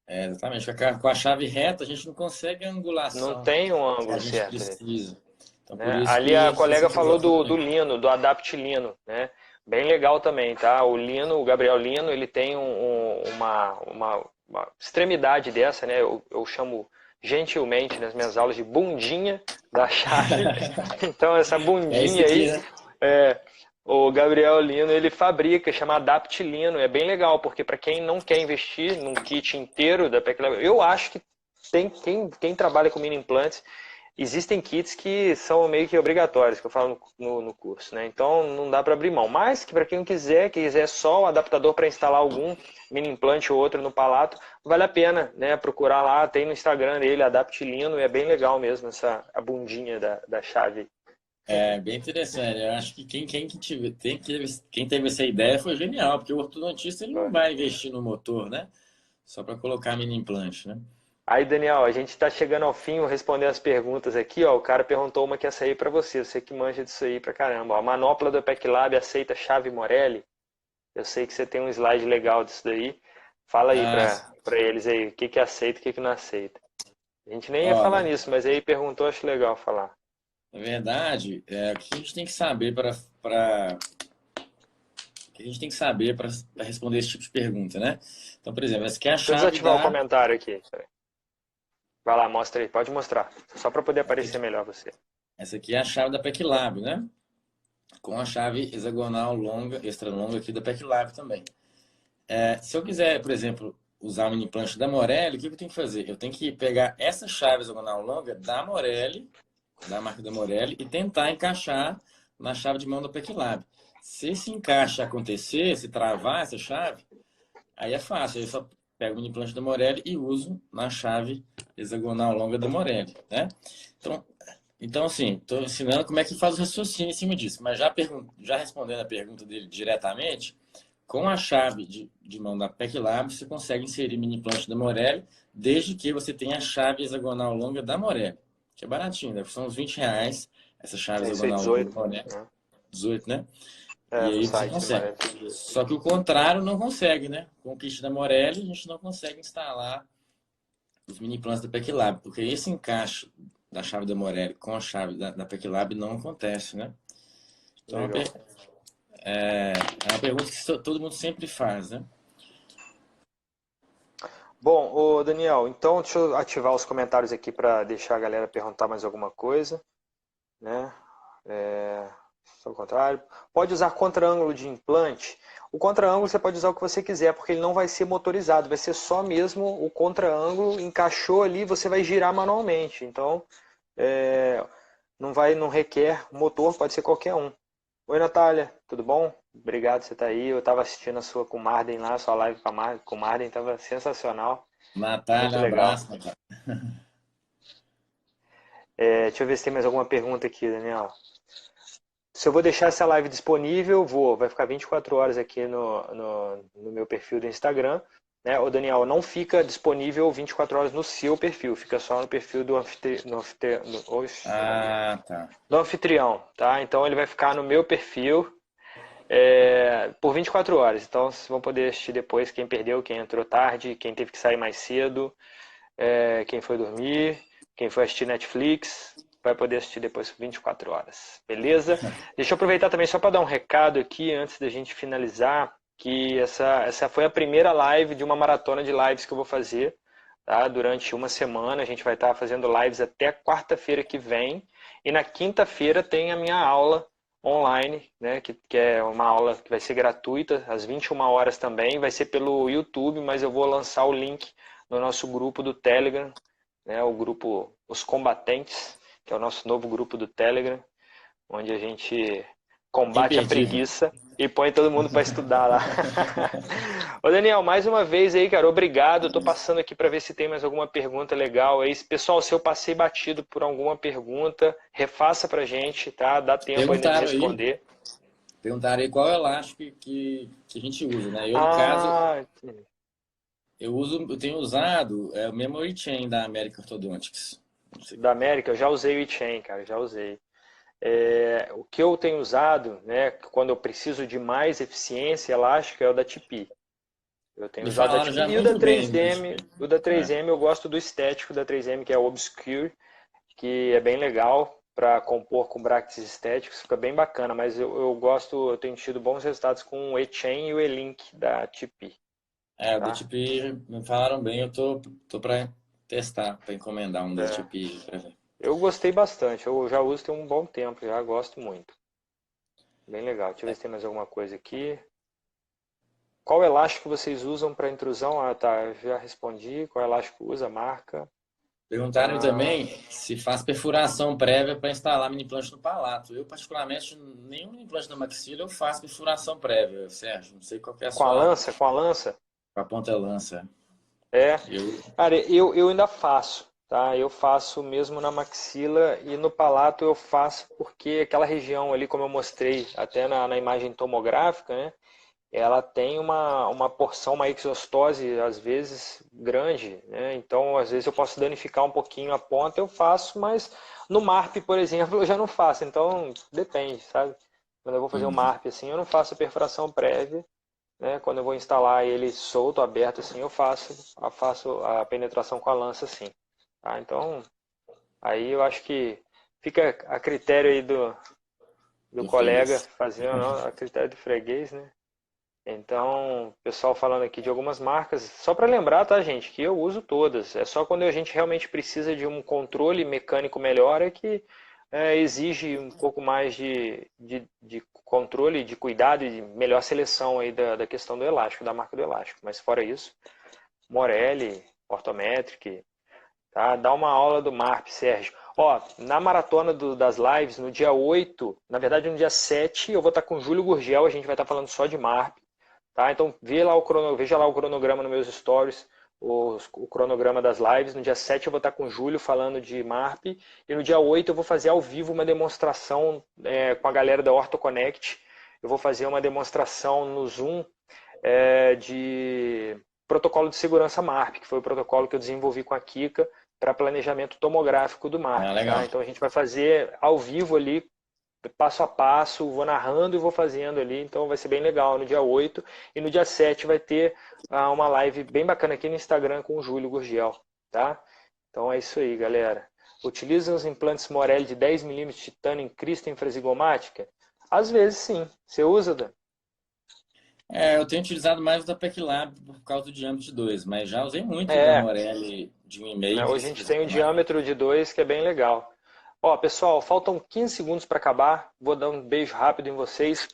Exatamente. Com a chave reta a gente não consegue a Não angulação tem um que a ângulo gente certo ali. precisa. Então por Né? isso Ali a que se você colega quiser falou do também. Lino, do Adapt Lino, né? Bem legal também, tá? O Lino, o Gabriel Lino, ele tem uma extremidade dessa, né? Eu chamo gentilmente nas minhas aulas de bundinha da chave. Então essa É isso bundinha aqui, aí, né? é, o Gabriel Lino ele fabrica, chama Adapt Lino. É bem legal, porque para quem não quer investir num kit inteiro da PEC, eu acho que tem quem trabalha com mini implantes. Existem kits que são meio que obrigatórios, que eu falo no curso, né? Então não dá para abrir mão. Mas que para quem quiser só o adaptador para instalar algum mini implante ou outro no palato, vale a pena, né? Procurar lá, tem no Instagram dele, Adapt Lino, e é bem legal mesmo a bundinha da chave. É bem interessante. Eu acho que quem teve essa ideia foi genial, porque o ortodontista ele não vai investir no motor, né? Só para colocar mini implante, né? Aí, Daniel, a gente está chegando ao fim, vou responder as perguntas aqui, ó. O cara perguntou uma que essa aí para você que manja disso aí pra caramba. Ó. A manopla do EPEC Lab aceita chave Morelli? Eu sei que você tem um slide legal disso daí. Fala aí Ah, para eles aí, o que aceita e o que não aceita. A gente nem ia Ó, falar nisso, mas aí perguntou, acho legal falar. na verdade, o que a gente tem que saber o que a gente tem que saber para responder esse tipo de pergunta, né? Então, por exemplo, essa aqui é a Deixa eu chave desativar o da. comentário aqui. Vai lá, mostra aí, pode mostrar. Só para poder Essa aparecer aqui, melhor você. essa aqui é a chave da PECLAB, né? Com a chave hexagonal longa, extra longa aqui da PECLAB também. Se eu quiser, por exemplo, usar o mini planche da Morelli, o que eu tenho que fazer? Eu tenho que pegar essa chave hexagonal longa da Morelli, da marca da Morelli, e tentar encaixar na chave de mão da PECLAB. Se esse encaixe acontecer, se travar essa chave, aí é fácil. Aí eu só pego o mini planche da Morelli e uso na chave hexagonal longa da Morelli, né? Então, assim, estou ensinando como é que faz o raciocínio em cima disso. Mas já respondendo a pergunta dele diretamente, com a chave de mão da PECLAB, você consegue inserir mini planche da Morelli, desde que você tenha a chave hexagonal longa da Morelli, que é baratinho, né? São uns R$ 20 essa chave É isso aí, hexagonal longa da 18. Morelli. Né? 18, né? É, E no aí você site do consegue. Maré tem 18. Só que o contrário não consegue, né? Com o kit da Morelli, a gente não consegue instalar os mini planches da PECLAB, porque esse encaixe da chave da Morelli com a chave da PECLAB não acontece, né? Então Legal. é uma pergunta que todo mundo sempre faz, né? Bom, ô Daniel, então deixa eu ativar os comentários aqui para deixar a galera perguntar mais alguma coisa, né? É, só o contrário. Pode usar contra-ângulo de implante. O contra-ângulo você pode usar o que você quiser, porque ele não vai ser motorizado, vai ser só mesmo o contra-ângulo, encaixou ali, você vai girar manualmente. Então, é, não requer motor, pode ser qualquer um. Oi, Natália, tudo bom? Obrigado por você estar aí. Eu estava assistindo a sua com o Marden lá, a sua live com o Marden, estava sensacional, muito Natália, um legal. abraço, Natália. Deixa eu ver se tem mais alguma pergunta aqui, Daniel. Se eu vou deixar essa live disponível, vou. Vai ficar 24 horas aqui no meu perfil do Instagram. Né? O Daniel, não fica disponível 24 horas no seu perfil, fica só no perfil Ah, tá. do anfitrião, tá? Então ele vai ficar no meu perfil por 24 horas. Então vocês vão poder assistir depois quem perdeu, quem entrou tarde, quem teve que sair mais cedo, quem foi dormir, quem foi assistir Netflix, vai poder assistir depois por 24 horas. Beleza? Deixa eu aproveitar também só para dar um recado aqui antes da gente finalizar, que essa foi a primeira live de uma maratona de lives que eu vou fazer. Tá? Durante uma semana a gente vai estar fazendo lives até quarta-feira que vem. E na quinta-feira tem a minha aula online, né, que é uma aula que vai ser gratuita, às 21 horas também, vai ser pelo YouTube, mas eu vou lançar o link no nosso grupo do Telegram, né, o grupo Os Combatentes, que é o nosso novo grupo do Telegram, onde a gente combate a Imperdível. preguiça e põe todo mundo para estudar lá. Ô Daniel, mais uma vez aí, cara, obrigado. Eu tô passando aqui para ver se tem mais alguma pergunta legal aí. Pessoal, se eu passei batido por alguma pergunta, refaça pra gente, tá? Dá tempo ainda de Perguntaram aí, responder. perguntaram aí qual é o elástico que a gente usa, né? Eu, no caso, Ah, eu tenho usado o Memory Chain da American Orthodontics. Não sei. da América, eu já usei o eChain, cara, já usei. O que eu tenho usado, né, quando eu preciso de mais eficiência elástica é o da TP. Eu tenho Me usado a falaram TP já e o da muito bem do 3M. HP. O da É. 3M eu gosto do estético da 3M, que é o Obscure, que é bem legal para compor com brackets estéticos, fica bem bacana, mas eu gosto, eu tenho tido bons resultados com o eChain e o E-Link da TP, O da tá? TP me falaram bem, eu tô para testar, para encomendar um da É, TP para ver. eu gostei bastante, eu já uso tem um bom tempo, já gosto muito. Bem legal. Deixa eu ver se tem mais alguma coisa aqui. Qual elástico vocês usam para intrusão? Ah, tá, eu já respondi. Qual elástico usa, marca? Perguntaram Ah, também se faz perfuração prévia para instalar mini implante no palato. Eu, particularmente, nenhum mini implante na maxila eu faço perfuração prévia, Sérgio. Não sei qual que é a com a sua lança? Com a lança? a ponta lança. É. Eu, Cara, eu ainda faço, tá? Eu faço mesmo na maxila e no palato eu faço porque aquela região ali, como eu mostrei até na imagem tomográfica, né? Ela tem uma porção, uma exostose, às vezes, grande, né? Então, às vezes eu posso danificar um pouquinho a ponta, eu faço, mas no MARP, por exemplo, eu já não faço. Então, depende, sabe? Quando eu vou fazer um Uhum. MARP assim, eu não faço a perfuração prévia, né? Quando eu vou instalar ele solto, aberto assim, eu faço a penetração com a lança assim. Tá? Então, aí eu acho que fica a critério aí do Do colega freguês. fazendo, a critério do freguês, né? Então, pessoal falando aqui de algumas marcas, só para lembrar, tá, gente, que eu uso todas. É só quando a gente realmente precisa de um controle mecânico melhor é que exige um pouco mais de controle, de cuidado e de melhor seleção aí da questão do elástico, da marca do elástico. Mas fora isso, Morelli, Ortometric, tá? Dá uma aula do MARP, Sérgio. Ó, na maratona das lives, no dia 8, na verdade no dia 7, eu vou estar com o Júlio Gurgel, a gente vai estar falando só de MARP. Tá? Então veja lá o cronograma nos meus stories, o cronograma das lives. No dia 7 eu vou estar com o Júlio falando de MARP. E no dia 8 eu vou fazer ao vivo uma demonstração com a galera da OrtoConnect. Eu vou fazer uma demonstração no Zoom de protocolo de segurança MARP, que foi o protocolo que eu desenvolvi com a Kika para planejamento tomográfico do MARP. Ah, Tá? legal. Então a gente vai fazer ao vivo ali, passo a passo, vou narrando e vou fazendo ali, então vai ser bem legal no dia 8. E no dia 7 vai ter uma live bem bacana aqui no Instagram com o Júlio Gurgel, tá? Então é isso aí, galera. Utiliza os implantes Morelli de 10 milímetros de titânio em crista infrazigomática? Às vezes sim. Você usa, Dan? Eu tenho utilizado mais o da PECLab por causa do diâmetro de 2, mas já usei muito da É, Morelli de 1,5 em hoje a crista gente tem um fresigomata. diâmetro de 2 que é bem legal. Ó, pessoal, faltam 15 segundos para acabar. Vou dar um beijo rápido em vocês.